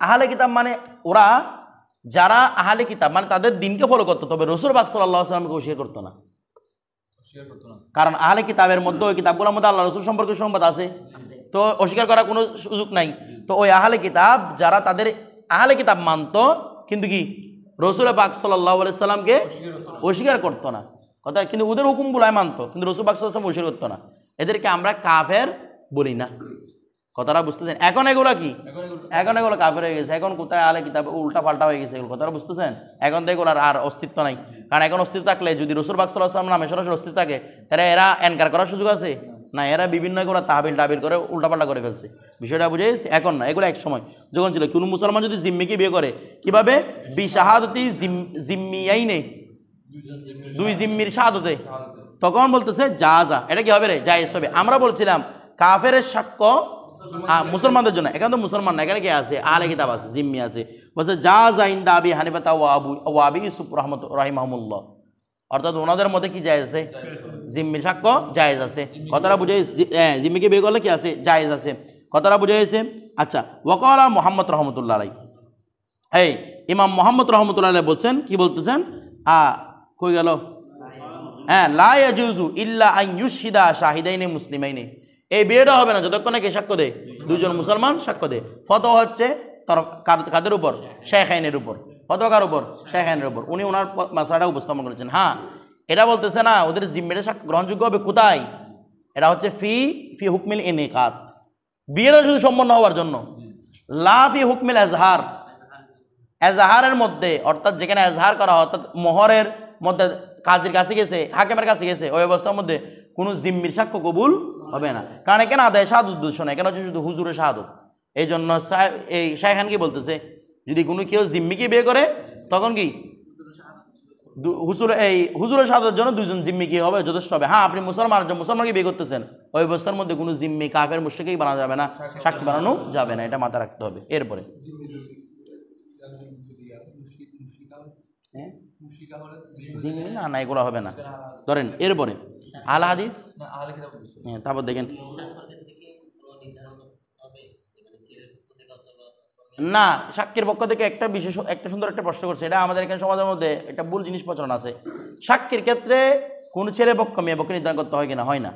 আহলে কিতাব মানে ওরা যারা আহলে কিতাব, মানে তাদের দিনকে ফলো করতো, তবে রাসূল পাক সাল্লাল্লাহু আলাইহি ওয়াসাল্লামকে অস্বীকার করতো না। কারণ আহলে কিতাবের মধ্যে, ওই কিতাবগুলোর মধ্যে আল্লাহ রাসূল সম্পর্কে সংবাদ আছে, তো অস্বীকার করার কোনো সুযোগ নাই। তো ওই আহলে কিতাব যারা তাদের আহলে কিতাব মানতো, কিন্তু কি রাসূল পাক সাল্লাল্লাহু আলাইহি ওয়াসাল্লামকে অস্বীকার করতো না, কথা, কিন্তু ওদের হুকুমগুলাই মানতো, কিন্তু রাসূল পাক সাল্লাল্লাহু আলাইহি ওয়াসাল্লাম অস্বীকার করতো না। এদেরকে আমরা কাফের বলি না, কথাটা বুঝতেছেন? এখন এগুলো কি, এখন এগুলো কাফের হয়ে গেছে। এখন কোথায় আলে কিতাব উল্টা পাল্টা হয়ে গেছে এগুলো, কথাটা বুঝতেছেন? এখন তো এগুলোর আর অস্তিত্ব নাই। কারণ এখন অস্তিত্ব থাকলে যদি রাসূল পাক সাল্লাল্লাহু আলাইহি ওয়াসাল্লাম নামে সরাসরি অস্তিত্ব থাকে, তাহলে এরা এনকার করার সুযোগ আছে না? এরা বিভিন্ন এগুলো তাহবিল টাবিল করে উল্টাপাল্টা করে ফেলছে। বিষয়টা বুঝে গেছে? এখন না, এগুলো এক সময় যখন ছিল। কোনো মুসলমান যদি জিম্মিকে বিয়ে করে কিভাবে? বিশাহাদতি জিম্মিয়াইনে, দুই জিম্মির শাহাদতে, তখন বলতেছে যা যা, এটা কি হবে রে? জায়েজ হবে। আমরা বলছিলাম কাফের সাক্ষ্য মুসলমানদের জন্য, এখানে তো মুসলমান না, এখানে কে আছে? আলে কিতাব আছে, জিম্মি আছে। বলছে যা যা ইনদা আবি হানিফা ওয়া আবি ইউসুফ রাহিমাহুমুল্লাহ, অর্থাৎ ওনাদের মধ্যে কি জায়েজ আছে? জিম্মির সাক্ষ্য জায়েজ আছে। কথাটা বুঝে? হ্যাঁ, জিম্মিকে বিয়ে করলে কি আছে? জায়েজ আছে। কথাটা বুঝে গেছে? আচ্ছা, ওয়াকালা মুহাম্মদ রহমতুল্লাহ আলাইহি, এই ইমাম মুহাম্মদ রহমতুল্লাহ আলাইহি বলছেন, কি বলতেছেন? কই গেল? হ্যাঁ, লা ইয়াজুজু ইল্লা আন ইউশহিদা শাহিদাইনি মুসলিমাইনি, এই বিয়েটা হবে না যতক্ষণ না কে সাক্ষ্য দেয়? দুজন মুসলমান সাক্ষ্য দেয়। ফতোয়া হচ্ছে কাদের উপর? শাইখাইনের উপর। ফতোয়া কার উপর? শাইখাইনের উপর। উনি ওনার মাসলাটা উপস্থাপন করেছেন। হ্যাঁ, এটা বলতেছে না ওদের জিম্মিটা সাক্ষ্য গ্রহণযোগ্য হবে কোথায়? এটা হচ্ছে ফি হুকমিল ইনিকাত, বিয়েটা শুধু সম্পন্ন হওয়ার জন্য। লা ফি হুকমিল এজহার, এজহারের মধ্যে, অর্থাৎ যেখানে এজহার করা হয়, অর্থাৎ মোহরের মধ্যে কাজীর কাছে গেছে, হাকিমের কাছে গেছে, ওই অবস্থার মধ্যে কোনো জিম্মির সাক্ষ্য কবুল হবে না। কারণ এখানে আদায় শাহাদত উদ্দেশ্য না, এখানে হচ্ছে শুধু হুজুরের শাহাদত। এই জন্য এই শাইখান কি বলতেছে, যদি কোনো কেউ জিম্মিকে বিয়ে করে তখন কি হুজুরের শাহাদতের জন্য দুজন জিম্মি কি হবে? যথেষ্ট হবে। হ্যাঁ, আপনি মুসলমানকে বিয়ে করতেছেন, ওই অবস্থার মধ্যে কোনো জিম্মি কাফের মুশরিকই বানানো যাবে না, সাক্ষী বানানো যাবে না, এটা মাথায় রাখতে হবে। এরপরে না এগুলো হবে না, ধরেন। এরপরে আল হাদিস, হ্যাঁ, তারপর দেখেন না, সাক্ষীর পক্ষ থেকে একটা সুন্দর একটা প্রশ্ন করছে, এটা আমাদের এখানে সমাজের মধ্যে একটা ভুল জিনিস প্রচলন আছে। সাক্ষীর ক্ষেত্রে কোন ছেলে পক্ষ মেয়ে পক্ষে নির্ধারণ করতে হয় কিনা? হয় না।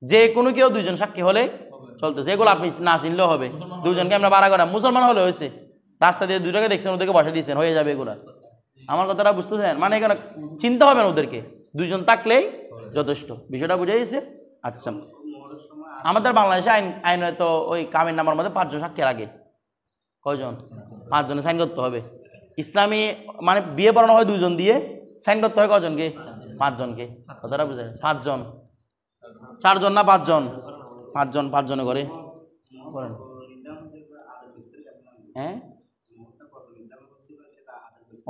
যে কোনো কেউ দুইজন সাক্ষী হলে চলতেছে, এগুলো আপনি না চিনলেও হবে। দুজনকে আমরা বাড়া করা, মুসলমান হলে হয়েছে, রাস্তা দিয়ে দুটাকে দেখছেন, ওদেরকে বসা দিয়েছেন, হয়ে যাবে এগুলা। আমার কথাটা বুঝতেছেন? মানে এখানে চিন্তা হবে না, ওদেরকে দুইজন থাকলেই যথেষ্ট। বিষয়টা বুঝে গেছে? আচ্ছা, আমাদের বাংলাদেশে আইন হয়তো ওই কামের নামার মধ্যে 5 জন সাক্ষী লাগে। কয়জন? 5 জনে সাইন করতে হবে। ইসলামী মানে বিয়ে পড়ানো হয় 2 জন দিয়ে, সাইন করতে হয় কয়জনকে? 5 জনকে। কথাটা বুঝে? 5 জন, 4 জন না 5 জন? 5 জনে করে। হ্যাঁ,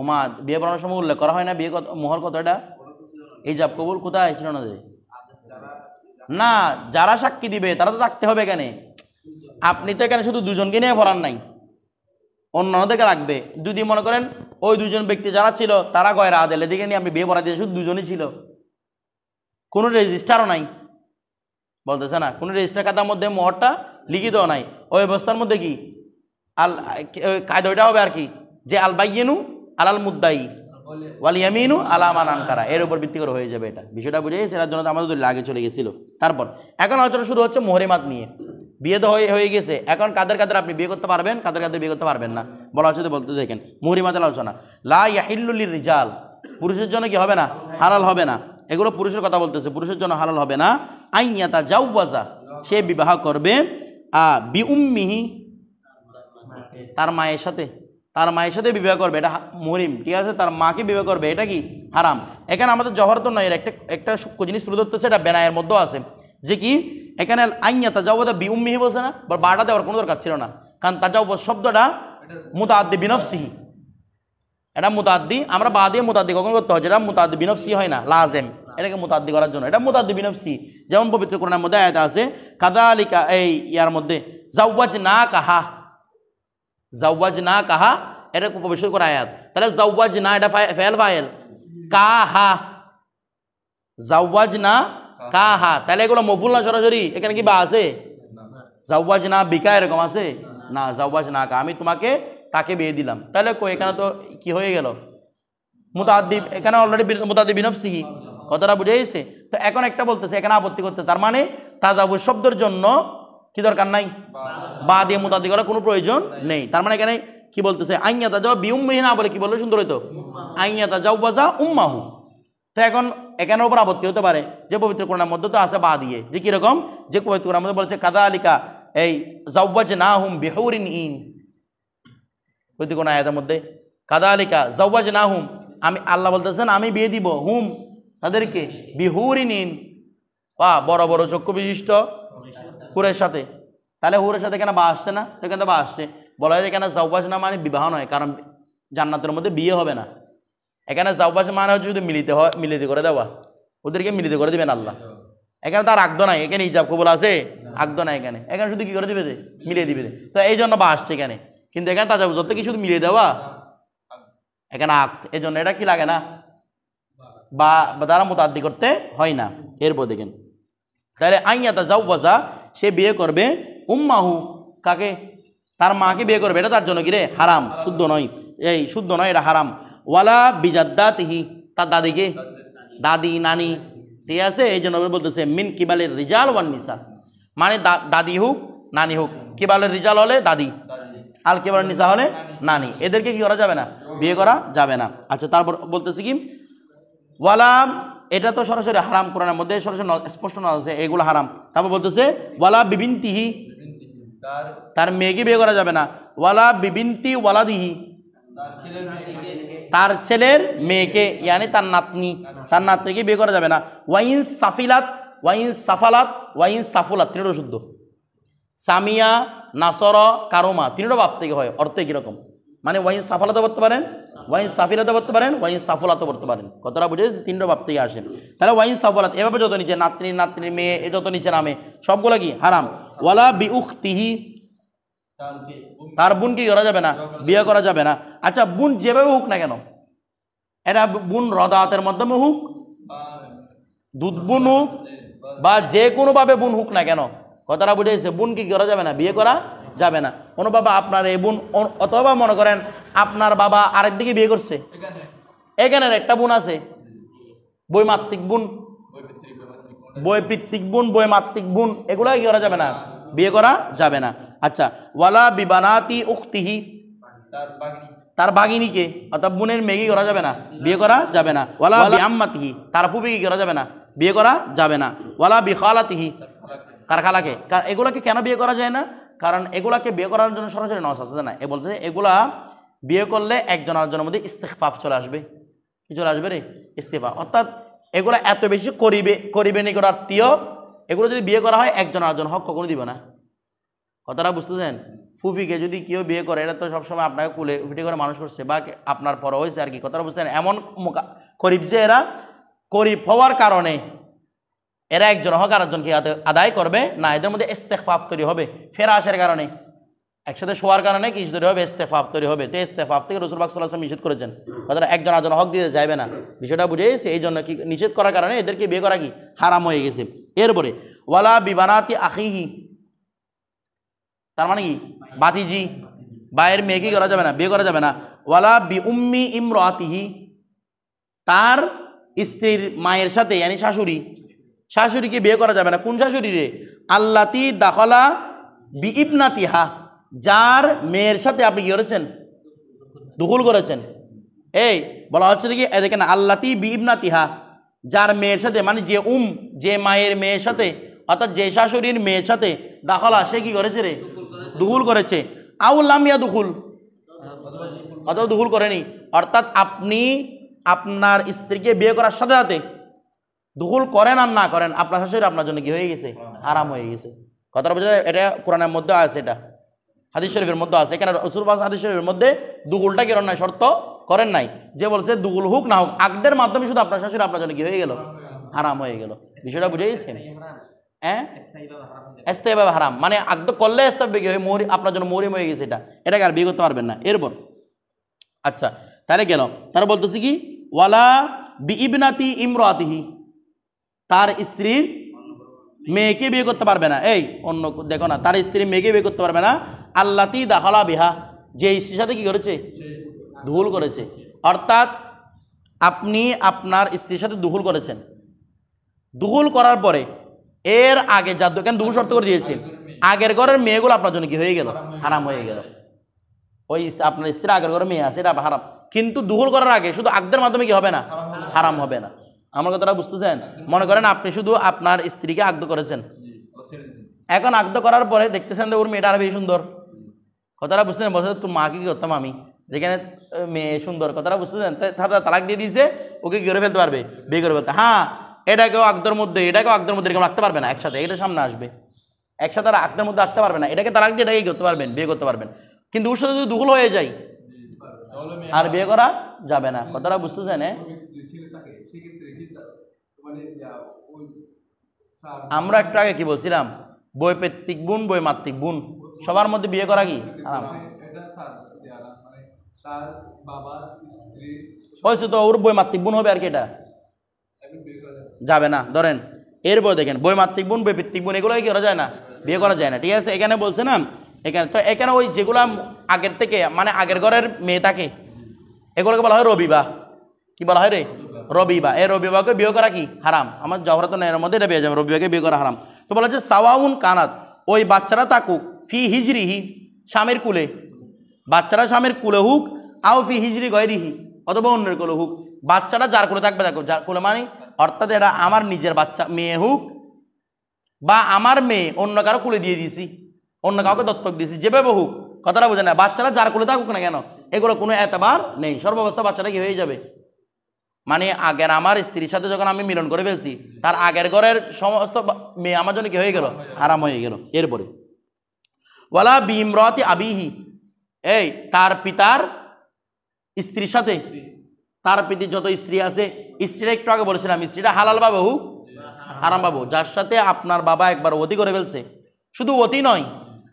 ওমা বিয়ে পড়ানোর সময় উল্লেখ করা হয় না বিয়ে মোহর কত? এটা ইজাব কবুল কোথায় ছিল না? না, যারা সাক্ষী দিবে তারা তো থাকতে হবে এখানে। আপনি তো এখানে শুধু 2 জনকে নিয়ে পড়ান নাই, অন্যদেরকে রাখবে। যদি মনে করেন ওই 2 জন ব্যক্তি যারা ছিল তারা গয়রা আদেল, এদিকে নিয়ে আপনি বিয়ে পড়া দিয়ে শুধু 2 জনই ছিল, কোনো রেজিস্টারও নাই, বলতেছে না, কোনো রেজিস্টার খাতার মধ্যে মোহরটা লিখিত নাই। ওই অবস্থার মধ্যে কি কায়দাটা হবে আর কি, যে আল বাইয়িনু আলাল মুদ্দাই ওয়াল ইয়ামিনু আলা মান আনকারা, এর উপর ভিত্তি করে হয়ে যাবে। এটা বিষয়টা বুঝে গেছে? এর জন্য আমাদের আগে চলে গেছিল। তারপর এখন আলোচনা শুরু হচ্ছে মুহরিমাত নিয়ে। বিয়ে তো হয়ে গেছে, এখন কাদের কাদের আপনি বিয়ে করতে পারবেন, কাদের কাদের বিয়ে করতে পারবেন না বলা হচ্ছে। বলতে দেখেন মুহরিমাতের আলোচনা। লা ইয়াহিল্লু লিররিজাল, পুরুষের জন্য কি হবে না? হালাল হবে না। এগুলো পুরুষের কথা বলতেছে, পুরুষের জন্য হালাল হবে না। আইয়াতা জাওয়াজা, সে বিবাহ করবে বি উম্মিহি, তার মায়ের সাথে, তার মায়ের সাথে বিবাহ করবে, এটা মুহরিম, ঠিক আছে? তার মাকে বিবাহ করবে, এটা কি হারাম। এখানে আমাদের জহরত নয়, একটা সূক্ষ্ম জিনিস তুলে ধরতেছে, এটা বেনায়ের মধ্যেও আছে, যে কি এখানে আইয়া তাজাওয়াজা বি উম্মিহি বলছে না, বাটা দেওয়ার কোনো দরকার ছিল না, কারণ তাজাওয়াজ শব্দটা মুতাআদ্দি বিনফসিহি, এটা মুতাআদ্দি, আমরা বা দিয়ে মুতাআদ্দি কখন করতে হয়, যেটা মুতাআদ্দি বিনফসি হয় না লাজেম, এটাকে মুতাআদ্দি করার জন্য এটা মুতাআদ্দি বিনফসি। যেমন পবিত্র কোরআনের মধ্যে আয়াত আছে কাযালিকা, এই ইয়ার মধ্যে জাওয়াজনা কাহা, জাওয়াজনা কাহা, এটা পবিত্র করা আয়াত। তাহলে জাওয়াজনা এটা ফাইল কাহা, জাওয়াজনা কাহা, তাহলে এগুলো মফুল না সরাসরি? এখানে কি বা আছে? জাওয়াজনা বিকা এরকম আছে না, জাওয়াজনা কা, আমি তোমাকে তাকে বিয়ে দিলাম। তাহলে কই এখানে তো কি হয়ে গেল? মুতাআদ্দি, এখানে অলরেডি মুতাআদ্দি বিনফসিহি, কথাটা বুঝে গেছে? তো এখন একটা বলতেছে এখানে আপত্তি করতে, তার মানে তাজাওয়ুজ শব্দের জন্য কি দরকার নাই? বা দিয়ে মুতাআদ্দি করার কোনো প্রয়োজন নেই। তার মানে এখানে কি বলতেছে? আইয়া তাজাওয়া বি উম্মিহি না বলে কি বললো সুন্দর হইতো? আইয়া তাজাওয়াজা উম্মাহু। তো এখন এখানের উপর আপত্তি হতে পারে যে পবিত্র কোরআনের মধ্যে তো আছে বা দিয়ে, যে কিরকম, যে পবিত্র কোরআনের মধ্যে বলছে কাযালিকা এই যাওয়াজনাহুম বিহুরিন ইন, বুঝতে কোন আয়াতের মধ্যে কাদালিকা যাওয়াজনাহুম, আমি আল্লাহ বলতেছেন আমি বিয়ে দিব হুম তাদেরকে বিহুরিন ইন, বা বড় বড় চক্ষু বিশিষ্ট হুরের সাথে। তাহলে হুরের সাথে কেন বা আসছে না? তো কেন বা আসছে? বলা হয় এখানে যাওয়াজ না মানে বিবাহ নয়, কারণ জান্নাতের মধ্যে বিয়ে হবে না। এখানে যাওয়াজ মানে হচ্ছে শুধু মিলিত করে দেওয়া, ওদেরকে মিলিত করে দিবেন আল্লাহ। এখানে তার আগদ নাই, এখানে ইজাব কবুল আছে, আগদ নাই এখানে, এখানে শুধু কি করে দিবে, মিলিয়ে দিবে। তো এই জন্য বা আসছে এখানে, কিন্তু এখানে তাজাবুজ কি শুধু মিলিয়ে দেওয়া, এখানে আক্ত, এই জন্য এটা কি লাগে না, বা দ্বারা মোতাদ্দি করতে হয় না। এরপর দেখেন তাহলে আইয়াতা যাওয়াজা, সে বিয়ে করবে উম্মাহু, কাকে? তার মাকে বিয়ে করবে, এটা তার জন্য কি রে হারাম, শুদ্ধ নয়, এই শুদ্ধ নয়, এটা হারাম। ওয়ালা বিজাদ্দাতিহি, তার দাদিকে, দাদি নানি, ঠিক আছে। এই জন্য বলতেছে মিন কিবালের রিজাল ওয়ান নিসা, মানে দাদি হোক নানি হোক, কিবালের রিজাল হলে দাদি, আল কিবালের নিসা হলে নানি, এদেরকে কি করা যাবে না, বিয়ে করা যাবে না। আচ্ছা, তারপর বলতেছে কি ওয়ালা, এটা তো সরাসরি হারাম, কোরআনের মধ্যে সরাসরি স্পষ্ট না আছে এগুলো হারাম। তারপর বলতেছে ওয়ালা বিবিনতিহি, তার মেয়েকে বিয়ে করা যাবে না। ওয়ালা বিবিনতি ওয়ালাদিহি, তার ছেলের মেয়েকে, ইয়ানি তার নাতনি, তার নাতনিকে বিয়ে করা যাবে না। ওয়াইন সাফিলাত, ওয়াইন সাফালাত, ওয়াইন সাফুলাত, তিনটা শুদ্ধ। সামিয়া, নাসর, কারোমা, তিনটা বাপ থেকে হয়, অর্থ কীরকম, মানে ওয়াইন সাফালাতে পড়তে পারেন, ওয়াইন সাফিলাতে পড়তে পারেন, ওয়াইন সাফুলাতে পড়তে পারেন, কতটা বুঝেছি, তিনটা বাপ থেকে আসে। তাহলে ওয়াইন সাফুলাত এভাবে যত নিচে, নাতনি নাতনির মেয়ে যত নিচে নামে সবগুলো কি হারাম। ওয়ালা বিউখতিহি, তার বোন কি করা যাবে না, বিয়ে করা যাবে না। আচ্ছা, বোন যেভাবে হোক না কেন, এটা বোন রদাতের মাধ্যমে হোক, দুধ বোন হোক, বা যে কোনোভাবে বোন হোক না কেন, কথাটা বুঝেছে, বোন কি করা যাবে না, বিয়ে করা যাবে না। কোনোভাবে আপনার এই বোন, অথবা মনে করেন আপনার বাবা আরেক দিকে বিয়ে করছে, এখানের একটা বোন আছে, বৈমাত্রিক বোন, বৈপিত্তিক বোন, বৈমাত্রিক বোন, এগুলো কি করা যাবে না, বিয়ে করা যাবে না। আচ্ছা, ওয়ালা বিবানাতি উখতিহি, তার বাগিনীকে অর্থাৎ বোনের মেয়ে কি করা যাবে না, বিয়ে করা যাবে না। ওয়ালা বিআম্মাতিহি, তার ফুফি কি করা যাবে না, বিয়ে করা যাবে না। ওয়ালা বিখালাতিহি, তার খালাকে। এগুলাকে কেন বিয়ে করা যায় না? কারণ এগুলাকে বিয়ে করার জন্য সরাসরি নস আছে না, এ বলতে এগুলা বিয়ে করলে একজন আরেকজনের মধ্যে ইস্তেগফাফ চলে আসবে, কি চলে আসবে রে, ইস্তেগফাফ। অর্থাৎ এগুলা এত বেশি করিবে নি করার আত্মীয়, এগুলো যদি বিয়ে করা হয় একজন আরেকজন হক কখনো দিবে না, কথাটা বুঝতেছেন। ফুফিকে যদি কেউ বিয়ে করে, এটা তো সবসময় আপনাকে কুলে পিঠে করে মানুষ করছে, বা আপনার পর হয়েছে আর কি, কথাটা বুঝতেছেন। এমন করিব যে এরা করিব হওয়ার কারণে এরা একজন হক আরেকজনকে আদায় করবে না, এদের মধ্যে ইস্তেগফাফ তৈরি হবে, ফেরা আসার কারণে, একসাথে শোয়ার কারণে কি তৈরি হবে, ইস্তেগফাফ তৈরি হবে। তো ইস্তেগফাফ থেকে রাসূল পাক সাল্লাল্লাহু আলাইহি ওয়াসাল্লাম নিষেধ করেছেন, কথাটা একজন আরেকজন হক দিতে চাইবে না, বিষয়টা বুঝেছে। এই জন্য কি নিষেধ করার কারণে এদেরকে বিয়ে করা কি হারাম হয়ে গেছে। এরপরে ওয়ালা বিবানাতি আখিহি, তার মানে কি বাতিজি, ভাইয়ের মেয়ে কি করা যাবে না, বিয়ে করা যাবে না। ওয়ালা বি উম্মি ইমরাতিহি, তার স্ত্রীর মায়ের সাথে, ইয়ানি শাশুড়ি, শাশুড়িকে বিয়ে করা যাবে না। কোন শাশুড়ি রে? আল্লাতি দাখলা বি ইবনাতিহা, যার মেয়ের সাথে আপনি কি করেছেন, দুখুল করেছেন। এই বলা হচ্ছে কি দেখেন, আল্লাতি বি ইবনাতিহা, যার মেয়ের সাথে, মানে যে মায়ের মেয়ের সাথে, অর্থাৎ যে শাশুড়ির মেয়ের সাথে দাখলা, সে কি করেছে রে, দুখুল করেছে। আউলামিয়া দুখুল, অথবা দুখুল করেনি, অর্থাৎ আপনি আপনার স্ত্রীকে বিয়ে করার সাথে সাথে দুখুল করেন আর না করেন, আপনার শাশুড়ি আপনার জন্য কি হয়ে গেছে, আরাম হয়ে গেছে। কথাটা বোঝা যায়? এটা কোরআনের মধ্যে আছে, এটা হাদিস শরীফের মধ্যে আছে। এখানে রাসূল পাক হাদিস শরীফের মধ্যে দুগুলটা করেন নাই, শর্ত করেন নাই, যে বলছে দুগুল হোক না হোক, আগদের মাধ্যমে শুধু আপনার শাশুড়ি আপনার জন্য কি হয়ে গেল, হারাম হয়ে গেল। বিষয়টা বুঝে গেছেন? হ্যাঁ, ইস্তেহবাব হারাম, মানে আগদ করলে ইস্তেহবাব হয়ে মোহরি আপনার জন্য মোহরিম হয়ে গেছে, এটাকে আর বিয়ে করতে পারবেন না। এরপর আচ্ছা, তাহলে গেল, তারা বলতেছি কি ওয়ালা বি ইবনাতি ইমরাতিহি, তার স্ত্রীর মেয়েকে বিয়ে করতে পারবে না। এই অন্য দেখো না, তার স্ত্রীর মেয়েকে বিয়ে করতে পারবে না। আল্লাতি দাখালা বিহা, যে স্ত্রীর সাথে কি করেছে, দুহুল করেছে। অর্থাৎ আপনি আপনার স্ত্রীর সাথে দুহুল করেছেন, দুহুল করার পরে এর আগে যা কেন দুহুল শর্ত করে দিয়েছে, আগের ঘরের মেয়েগুলো আপনার জন্য কি হয়ে গেল, হারাম হয়ে গেল। ওই আপনার স্ত্রী আগের ঘরে মেয়ে আছে, এটা হারাম, কিন্তু দুহুল করার আগে শুধু আগদের মাধ্যমে কি হবে না, হারাম হবে না। আমার কথাটা বুঝতেছেন? মনে করেন আপনি শুধু আপনার স্ত্রীকে আগদ করেছেন, এখন আগ্ধ করার পরে দেখতেছেন যে ওর মেয়েটা আরো বেশি সুন্দর, কথাটা বুঝতেছেন? বলছে তোর মা কি করতাম আমি, যেখানে মেয়ে সুন্দর, কথাটা বুঝতেছেন? তালাক দিয়ে দিয়েছে, ওকে কি করে ফেলতে পারবে? বিয়ে করে ফেলতে। হ্যাঁ, এটাকেও আগদের মধ্যে এটাকেও আগদের মধ্যে এরকম রাখতে পারবে না একসাথে, এটা সামনে আসবে, একসাথে আর আগদের মধ্যে রাখতে পারবে না। এটাকে তালাক দিয়ে এটাকে করতে পারবেন, বিয়ে করতে পারবেন। কিন্তু ওর সাথে যদি দুকুল হয়ে যায় আর বিয়ে করা যাবে না, কথাটা বুঝতেছেন? আমরা একটু আগে কি বলছিলাম, বৈপেত্তিক বোন বৈমাত্রিক বোন সবার মধ্যে বিয়ে করা কি আরাম হয়েছে, তো ওর বৈমাত্রিক বোন হবে আর কি, এটা যাবে না। ধরেন এরপর দেখেন বৈমাত্রিক বোন বৈপেত্তিক বোন এগুলো কি করা যায় না, বিয়ে করা যায় না, ঠিক আছে? এখানে বলছে না, এখানে তো এখানে ওই যেগুলা আগের থেকে মানে আগের ঘরের মেয়ে থাকে এগুলোকে বলা হয় রবিবাহ। কি বলা হয় রে? রবিবাহ। এই রবিবাহকে বিয়ে করা কি হারাম। আমার জওহরাত নায়ের মধ্যে এটা পেয়ে যাবে, রবিবাহকে বিয়ে করা হারাম। তো বলা হচ্ছে সাওয়াউন কানাত, ওই বাচ্চারা থাকুক ফি হিজরিহি, স্বামীর কুলে, বাচ্চারা স্বামীর কুলে হুক, আও ফি হিজরি গয়রিহি, অথবা অন্যের কুলে হুক। বাচ্চারা যার কুলে থাকবে থাকুক, যার কুলে মানে অর্থাৎ এটা আমার নিজের বাচ্চা মেয়ে হুক, বা আমার মেয়ে অন্য কারো কুলে দিয়ে দিয়েছি, অন্য কাউকে দত্তক দিয়েছি, যেভাবে হোক, কথাটা বোঝে না। বাচ্চারা যার কুলে থাকুক না কেন, এগুলো কোনো এতবার নেই, সর্বাবস্থা বাচ্চারা কি হয়ে যাবে, মানে আগের আমার স্ত্রীর সাথে যখন আমি মিলন করে ফেলছি, তার আগের ঘরের সমস্ত মেয়ে আমার জন্য কি হয়ে গেল, আরাম হয়ে গেল। এরপরে ওয়ালা বিমরাতি আবিহি, এই তার পিতার স্ত্রীর সাথে, তার পিতার যত স্ত্রী আছে, স্ত্রীটা একটু আগে বলেছিলাম, স্ত্রীটা হালাল বাবু হোক হারাম বাবু, যার সাথে আপনার বাবা একবার অতি করে ফেলছে, শুধু অতি নয়।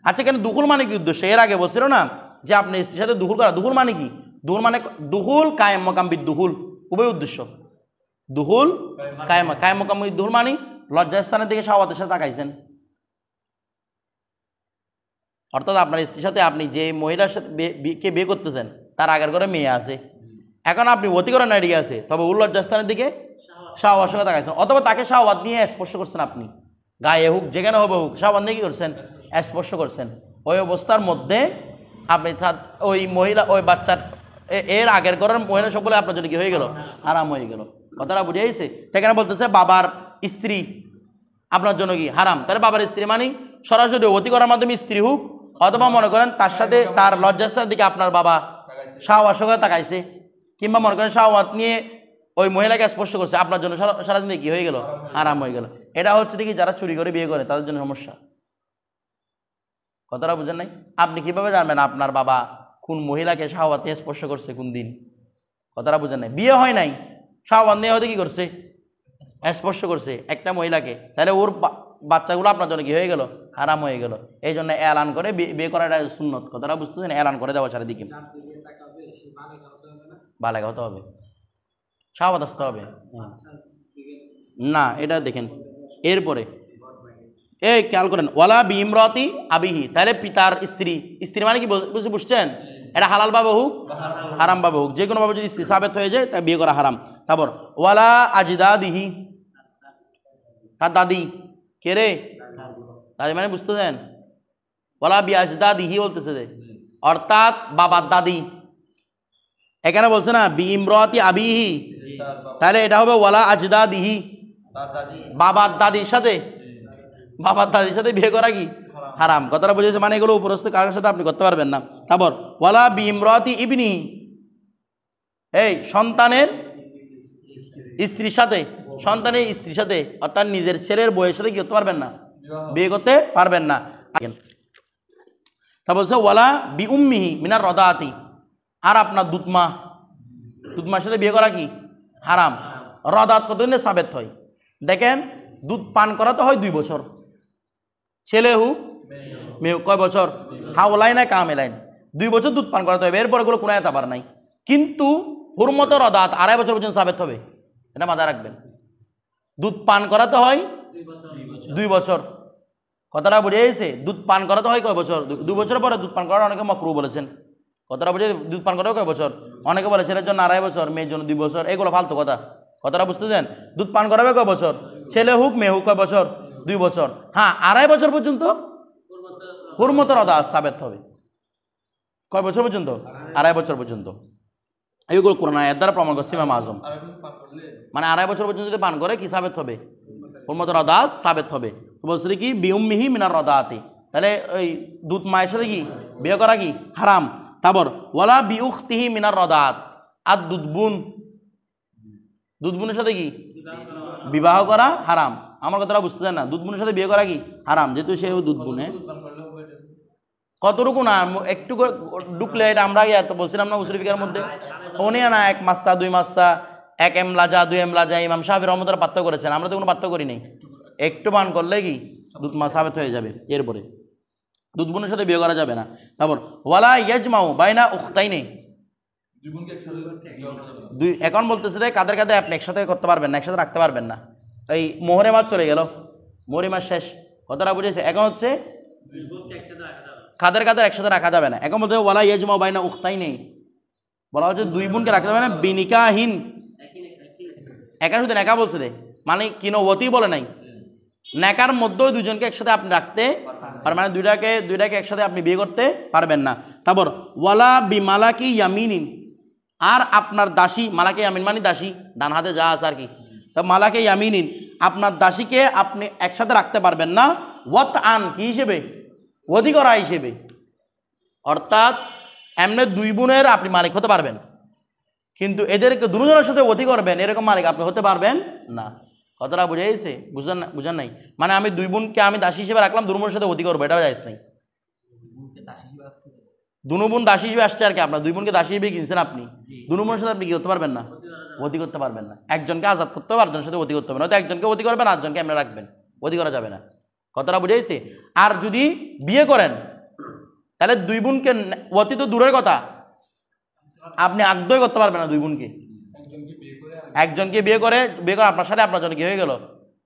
আচ্ছা, কেন দুহুল মানে কি উদ্দেশ্য? এর আগে বলছিল না যে আপনি স্ত্রীর সাথে দুহুল করা, দুহুল মানে কি? দুহুল মানে দুহুল কায়েম মকাম বিদ্দুহুল, উভয় উদ্দেশ্য। দুহুল কায়েম কায়েম মকাম বিদ্দুহুল মানে লজ্জাস্থানের দিকে শাওয়াতের সাথে তাকাইছেন, অর্থাৎ আপনার স্ত্রীর সাথে আপনি যে মহিলার সাথে কে বিয়ে করতেছেন তার আগের ঘরে মেয়ে আছে, এখন আপনি অতি করে নাড়িয়ে আছে, তবে উল লজ্জাস্থানের দিকে শাওয়াতের সাথে তাকাইছেন, অথবা তাকে শাওয়াত নিয়ে স্পর্শ করছেন, আপনি গায়ে হোক যেখানে হবে হোক শাওয়াত নিয়ে কি করছেন, স্পর্শ করছেন। ওই অবস্থার মধ্যে আপনি ওই মহিলা ওই বাচ্চার এর আগের ঘরের মহিলা সকলে আপনার জন্য কি হয়ে গেল, আরাম হয়ে গেল। কথাটা বুঝে গেছে? সেখানে বলতেছে বাবার স্ত্রী আপনার জন্য কি হারাম, তাহলে বাবার স্ত্রী মানে সরাসরি অতি করার মাধ্যমে স্ত্রী হোক, অথবা মনে করেন তার সাথে তার লজ্জাস্থানের দিকে আপনার বাবা শাওয়াত সঙ্গে তাকাইছে, কিংবা মনে করেন শাওয়াত নিয়ে ওই মহিলাকে স্পর্শ করছে, আপনার জন্য সারাদিন কি হয়ে গেল, আরাম হয়ে গেল। এটা হচ্ছে দেখি যারা চুরি করে বিয়ে করে তাদের জন্য সমস্যা। কথাটা বুঝেন নাই? আপনি কিভাবে জানবেন আপনার বাবা কোন মহিলাকে শাওয়াত নিয়ে স্পর্শ করছে কোন দিন? কথাটা বুঝেন নাই? বিয়ে হয় নাই, শাওয়াত নিয়ে হয়তো কি করছে, স্পর্শ করছে একটা মহিলাকে, তাহলে ওর বাচ্চাগুলো আপনার জন্য কি হয়ে গেল, আরাম হয়ে গেল। এই জন্য এলান করে বিয়ে করাটা সুন্নত। কথাটা বুঝতেছেন? এলান করে দেওয়া চারিদিকে, বালেগা হতে হবে, শাওয়াত আসতে হবে না। এটা দেখেন এরপরে এই খেয়াল করেন ওয়ালা বিমরতি আবিহি, তাহলে পিতার স্ত্রী, স্ত্রী মানে কি বুঝছেন? এটা হালাল বাবা হোক হারাম বাবা হোক, যে কোনো ভাবে যদি স্ত্রী সাবেত হয়ে যায় তা বিয়ে করা হারাম। তারপর ওয়ালা আজদাদিহি, তার দাদি, কে রে দাদি মানে বুঝতেছেন? ওয়ালা বি আজদাদিহি বলতেছে যে অর্থাৎ বাবার দাদি, এখানে বলছে না বিমরতি আবিহি, তাহলে এটা হবে ওয়ালা আজদাদিহি, বাবার দাদির সাথে, বাবার দাদির সাথে বিয়ে করা কি হারাম। কথাটা বুঝেছে? মানে এগুলো উপরস্থ কারোর সাথে আপনি করতে পারবেন না। তারপর ওয়ালা বিমরতি ইবনি, এই সন্তানের স্ত্রীর সাথে, সন্তানের স্ত্রীর সাথে অর্থাৎ নিজের ছেলের বউয়ের সাথে কি করতে পারবেন না, বিয়ে করতে পারবেন না। তারপর বলছে ওয়ালা বি উম্মিহি মিনার রদাতি, আর আপনার দুধমা, দুধমার সাথে বিয়ে করা কি হারাম। রদাত কতদিনে সাবেত হয়? দেখেন দুধ পান করা তো হয় 2 বছর, ছেলে হু মেয়ে কয় বছর, হাওলাই না কামেলাইন, 2 বছর দুধ পান করাতে হবে, এরপরে কোনো এতবার নাই। কিন্তু হুরমত রদাত 2.5 বছর পর্যন্ত সাবেত হবে, এটা মাথায় রাখবেন। দুধ পান করাতে হয় 2 বছর, কথাটা বুঝে গেছে? দুধ পান করাতে হয় কয় বছর? 2 বছর পরে দুধ পান করা অনেকে মাকরু বলেছেন। কথাটা বুঝে? দুধ পান করা কয় বছর? অনেকে বলে ছেলের জন্য 2.5 বছর, মেয়ের জন্য 2 বছর, এগুলো ফালতু কথা। কথাটা বুঝতেছেন? দুধ পান করাবে কয় বছর? ছেলে হোক মেয়ে হোক কয় বছর? 2 বছর। হ্যাঁ, 2.5 বছর পর্যন্ত হুরমত রদাত সাবেত হবে। কয় বছর পর্যন্ত? 2.5 বছর পর্যন্ত। এইগুলো কোরআন আয়াত দ্বারা প্রমাণ করছে ইমাম আজম। মানে 2.5 বছর পর্যন্ত যদি পান করে কি সাবেত হবে? হুরমত রদাত সাবেত হবে। বলছে কি বিউম্মিহি মিনার রদাতি, তাহলে ওই দুধ মায়ের সাথে কি বিয়ে করা কি হারাম। তারপর ওয়ালা বিউখতিহি মিনার রদাত, আর দুধ বোনের সাথে কি বিবাহ করা হারাম। আমার কথাটা বুঝতে চান না, দুধ বোনের সাথে বিয়ে করা কি হারাম, যেহেতু সে দুধ বোনে। কতটুকু না, একটু ঢুকলে এটা আমরা এত বলছিলাম না উসুল ফিকার মধ্যে, উনি না 1 মাসা 2 মাসা 1 এমলাজা 2 এমলাজা ইমাম শাফি রহমতুল্লাহ পার্থক্য করেছেন, আমরা তো কোনো পার্থক্য করি নাই। একটু পান করলে কি দুধ মা সাবেত হয়ে যাবে। এরপরে দুধ বোনের সাথে বিয়ে করা যাবে না। তারপর ওয়ালা ইয়াজমাউ বাইনা উখতাইনি, দুই এখন বলতেছে যে কাদের কাদের আপনি একসাথে করতে পারবেন না, একসাথে রাখতে পারবেন না। এই মোহরে মাস চলে গেল, মোহরে মাস শেষ, কথাটা বুঝেছে। এখন হচ্ছে কাদের কাদের একসাথে রাখা যাবে না। এখন বলতে ওয়ালা ইয়াজমাউ বাইনা উখতাইনি, বলা হচ্ছে দুই বোনকে রাখতে যাবে না বিনিকাহিন। একা শুধু নেকা বলছে রে, মানে কিনো ওতি বলে নাই, নেকার মধ্যেও দুজনকে একসাথে আপনি রাখতে পারবেন, মানে দুইটাকে একসাথে আপনি বিয়ে করতে পারবেন না। তারপর ওয়ালা বিমালাকি ইয়ামিনিন, আর আপনার দাসী, মালাকে ইয়ামিন মানে দাসী, ডান হাতে যা আছে আর কি, তো মালাকে ইয়ামিনিন আপনার দাসীকে আপনি একসাথে রাখতে পারবেন না। ওয়াত আন কি হিসেবে, ওদি করা হিসেবে, অর্থাৎ এমনি দুই বোনের আপনি মালিক হতে পারবেন, কিন্তু এদেরকে দুজনের সাথে ওদি করবেন এরকম মালিক আপনি হতে পারবেন না। কথাটা বুঝাইছে? বুঝান নাই, মানে আমি দুই বোনকে আমি দাসী হিসেবে রাখলাম, দুই বোনের সাথে ওদি করবো, এটাও যাইছে নাই। দুনো বোন দাসী হিসেবে আসছে আর কি, আপনার দুই বোনকে দাসী হিসেবে কিনছেন আপনি, দুনো বোনের সাথে আপনি কি করতে পারবেন না, ওদি করতে পারবেন না। একজনকে আজাদ করতে হবে, আরেকজনের সাথে ওদি করতে হবে না, হয়তো একজনকে ওদি করবেন, আরেকজনকে এমনি রাখবেন, ওদি করা যাবে না। কথাটা বুঝাইছে? আর যদি বিয়ে করেন তাহলে দুই বোনকে ওতি তো দূরের কথা, আপনি আগদই করতে পারবেন না দুই বোনকে। একজনকে বিয়ে করে আপনার সাথে আপনার জন্য কি হয়ে গেল,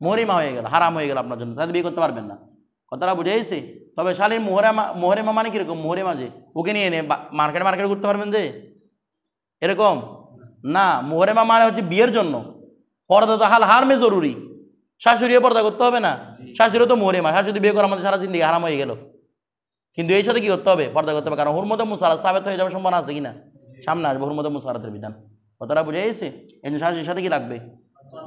মহরিমা হয়ে গেল, হারাম হয়ে গেল আপনার জন্য, তাহলে বিয়ে করতে পারবেন না। কথাটা বুঝাইছে? তবে শালীর মোহরেমা মানে কিরকম, মোহরেমা যে ওকে নিয়ে এনে মার্কেটে ঘুরতে পারবেন যে এরকম না। মোহরেমা মানে হচ্ছে বিয়ের জন্য, পর্দা তো হার মে জরুরি, শাশুড়িও পর্দা করতে হবে না, শাশুড়িও তো মোহরেমা, শাশুড়ি বিয়ে করা আমাদের সারা জিন্দিগি হারাম হয়ে গেল। কিন্তু এই সাথে কি করতে হবে, পর্দা করতে হবে, কারণ হুরমতে মুসারাত সাবেত হয়ে যাওয়ার সম্ভাবনা আছে কিনা, সামনে আসবে হুরমতে মুসারাতের বিধান। কথাটা বুঝে গেছে? এই জন্য শাশুড়ির সাথে কি লাগবে,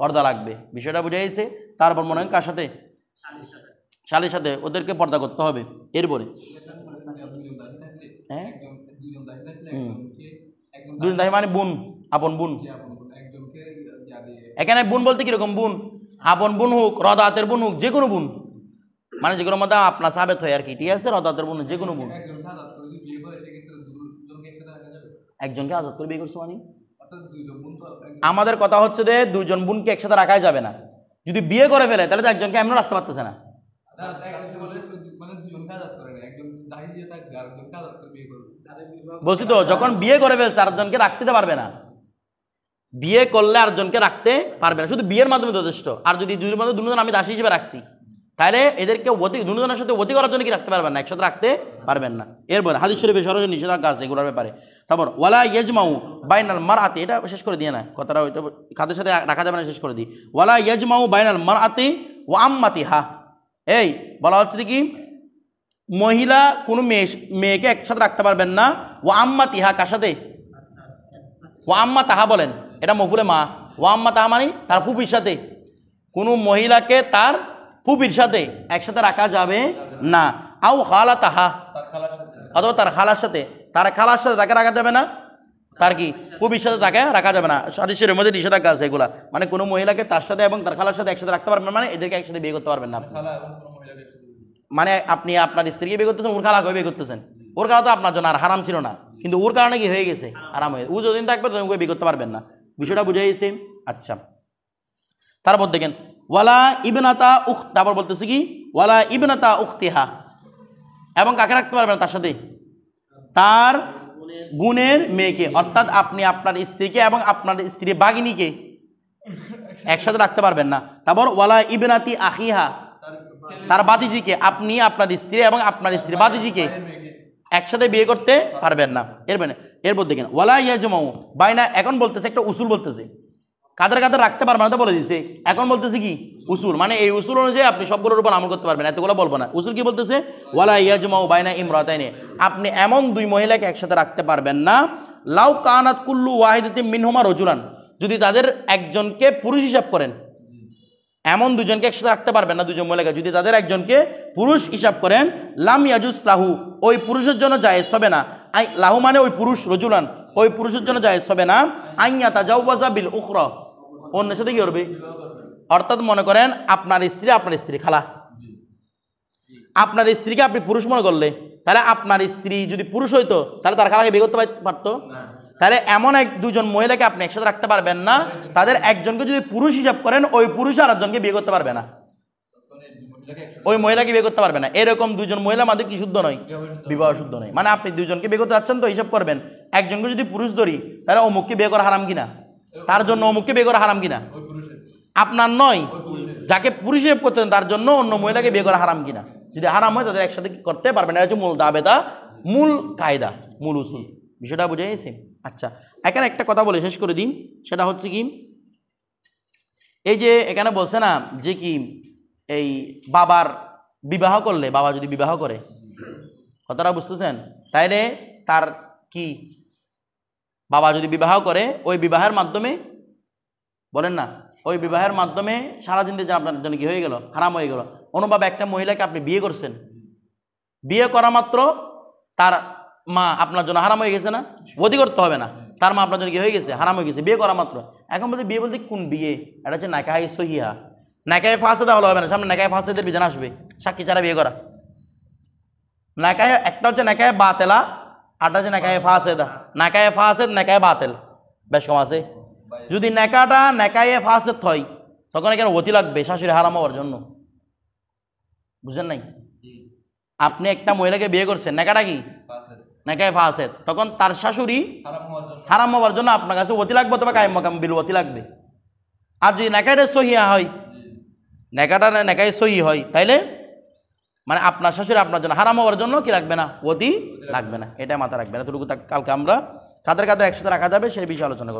পর্দা লাগবে, বিষয়টা বুঝে গেছে। তারপর মনে হয় কার সাথে, শালীর সাথে ওদেরকে পর্দা করতে হবে। এরপরে হ্যাঁ দুজন দাসী মানে বোন, আপন বোন। এখানে বোন বলতে কিরকম বোন, আপন বোন হোক, রদাতের বোন হোক, যে কোনো বোন, মানে যেগুলোর মধ্যে আপনার সাবেত হয় আর কি, ঠিক আছে, রদাতের বোন যে কোনো বোন। একজনকে আজাদ করে বিয়ে করছে মানে আমাদের কথা হচ্ছে যে দুইজন বোনকে একসাথে রাখা যাবে না। যদি বিয়ে করে ফেলে তাহলে তো একজনকে এমন রাখতে পারতেছে না। বলছি তো যখন বিয়ে করে ফেলছে আরেকজনকে রাখতে পারবে না, বিয়ে করলে আরেকজনকে রাখতে পারবে না, শুধু বিয়ের মাধ্যমে যথেষ্ট। আর যদি দুইয়ের মধ্যে দুজন আমি দাসী হিসেবে রাখছি, তাহলে এদেরকে দুজনের সাথে অতি করার জন্য কি রাখতে পারবেন না, একসাথে রাখতে পারবেন না। এরপর হাদিস শরীফে সরাসরি নিষেধাজ্ঞা আছে এগুলোর ব্যাপারে। তারপর ওয়ালা ইয়াজমাউ বাইনাল মারআতি, এটা শেষ করে দিয়ে না কথাটা, ওইটা কাদের সাথে রাখা যাবে না শেষ করে দিই। ওয়ালা ইয়াজমাউ বাইনাল মারআতি ওয়া আম্মাতিহা, এই বলা হচ্ছে কি মহিলা কোনো মেয়েকে একসাথে রাখতে পারবেন না। ওয়া আম্মাতিহা কার সাথে, ওয়া আম্মা তাহা বলেন, এটা মফুলে মা, ওয়া আম্মা তাহা মানে তার ফুপির সাথে, কোনো মহিলাকে তার ফুপির সাথে একসাথে রাখা যাবে না। আও খালা তাহা, অথবা তার খালার সাথে, তার খালার সাথে তাকে রাখা যাবে না, তার কি ফুপির সাথে তাকে রাখা যাবে না। হাদিসের মধ্যে নিষেধাজ্ঞা আছে এগুলা, মানে কোনো মহিলাকে তার সাথে এবং তার খালার সাথে একসাথে রাখতে পারবেন, মানে এদেরকে একসাথে বিয়ে করতে পারবেন না। মানে আপনি আপনার স্ত্রীকে বিয়ে করতেছেন, ওর খালাকে বিয়ে করতেছেন, ওর খালা তো আপনার জন্য আর হারাম ছিল না, কিন্তু ওর কারণে কি হয়ে গেছে হারাম হয়ে, ও যতদিন থাকবে ততদিন বিয়ে করতে পারবেন না। বিষয়টা বুঝে গেছে? আচ্ছা, তারপর দেখেন ওয়ালা ইবনাতা উখ, তারপর বলতেছে কি ওয়ালা ইবনাতা উখতিহা, এবং কাকে রাখতে পারবেন না তার সাথে, তার বোনের মেয়েকে, অর্থাৎ আপনি আপনার স্ত্রীকে এবং আপনার স্ত্রী বাগিনীকে একসাথে রাখতে পারবেন না। তারপর ওয়ালা ইবনাতি আখিহা, তার বাতিজিকে, আপনি আপনার স্ত্রী এবং আপনার স্ত্রী বাতিজিকে একসাথে বিয়ে করতে পারবেন না। এরপর দেখেন ওয়ালা ইয়াজমাউ বাইনা, এখন বলতেছে একটা উসুল বলতেছে, কাদের কাদের রাখতে পারবেন না তো বলে দিছে, এখন বলতেছে কি উসুল, মানে এই উসুল অনুযায়ী আপনি সবগুলোর উপর আমল করতে পারবেন, এতগুলো বলবো না। উসুল কি বলতেছে, ওয়ালা ইয়াজমাউ বাইনা ইমরাতাইনি, আপনি এমন দুই মহিলাকে একসাথে রাখতে পারবেন না, লাউ কানাত কুল্লু ওয়াহিদাতিন মিনহুমা রাজুলান, যদি তাদের একজনকে পুরুষ হিসাব করেন, এমন দুজনকে একসাথে রাখতে পারবেন না, দুজন মহিলাকে। যদি তাদের একজনকে পুরুষ হিসাব করেন, লাম ইয়াজুস লাহু, ওই পুরুষের জন্য জায়েজ হবে না। লাহু মানে ওই পুরুষ, রজুলান, ওই পুরুষের জন্য জায়েজ হবে না আইয়া তাজাওয়াজা বিল উখরা, অন্যের সাথে কি করবে? অর্থাৎ মনে করেন আপনার স্ত্রী খালা, আপনার স্ত্রীকে আপনি পুরুষ মনে করলে, তাহলে আপনার স্ত্রী যদি পুরুষ হইতো তাহলে তার খালাকে বিয়ে করতে পারতো? তাহলে এমন দুজন মহিলাকে আপনি একসাথে রাখতে পারবেন না। তাদের একজনকে যদি পুরুষ হিসাব করেন, ওই পুরুষ আর একজনকে বিয়ে করতে পারবে না, ওই মহিলাকে বিয়ে করতে পারবে না। এরকম দুজন মহিলা আমাদের কি শুদ্ধ নয়? বিবাহ শুদ্ধ নয়। মানে আপনি দুজনকে বিয়ে করতে যাচ্ছেন তো হিসাব করবেন, একজনকে যদি পুরুষ ধরি তাহলে অমুককে বিয়ে করা হারাম কিনা, তার জন্য অমুককে বিয়ে করা হারাম কিনা? আপনার নয়, যাকে পুরুষ হিসেব করতেন তার জন্য অন্য মহিলাকে বিয়ে করা হারাম কিনা? যদি হারাম হয় তাদের একসাথে করতে পারবেন না। এটা হচ্ছে মূল দাবেদা, মূল কায়দা, মূল উসুল। বিষয়টা বুঝে গেছে? আচ্ছা, এখানে একটা কথা বলে শেষ করে দিই, সেটা হচ্ছে কি, এই যে এখানে বলছে না যে কি এই বাবার বিবাহ করলে, বাবা যদি বিবাহ করে, কথাটা বুঝতেছেন? তাইলে তার কি, বাবা যদি বিবাহ করে, ওই বিবাহের মাধ্যমে, বলেন না, ওই বিবাহের মাধ্যমে সারা জিন্দেগি আপনার জন্য কি হয়ে গেল? হারাম হয়ে গেল। অনুভাবে একটা মহিলাকে আপনি বিয়ে করছেন, বিয়ে করা মাত্র তার মা আপনার জন্য হারাম হয়ে গেছে না? বদি করতে হবে না, তার মা আপনার জন্য কি হয়ে গেছে? হারাম হয়ে গেছে, বিয়ে করা মাত্র। এখন বলতে বিয়ে বলতে কোন বিয়ে? এটা হচ্ছে নাকায়ে সহিহা। নাকায়ে ফাসেদা হলে হবে না, সামনে নাকায়ে ফাসেদের বিধান আসবে, সাক্ষী ছাড়া বিয়ে করা। নাকায়ে একটা হচ্ছে নাকায়ে বাতেলা, আরটা হচ্ছে নাকায়ে ফাসেদা। নাকায়ে ফাসেদ, নাকায়ে বাতেল, বেশ কম আছে। যদি নেকাটা নেকায়ে ফাসেদ হয়, তখন এখানে অতি লাগবে শাশুড়ি হারাম হওয়ার জন্য, বুঝলেন নাই? আপনি একটা মহিলাকে বিয়ে করছেন, নেকাটা কি? নেকায়ে ফাসেদ, তখন তার শাশুড়ি হারাম হওয়ার জন্য আপনার কাছে অতি লাগবে, অথবা কায়েম মাকাম বিল অতি লাগবে। আর যদি নেকাটা সহিয়া হয়, নেকাটা নেকায়ে সহি হয়, তাইলে মানে আপনার শাশুড়ি আপনার জন্য হারাম হওয়ার জন্য কি লাগবে না? অতি লাগবে না। এটা মাথা রাখবে না। এতটুকু কালকে আমরা কাদের কাদের একসাথে রাখা যাবে সেই বিষয়ে আলোচনা করব।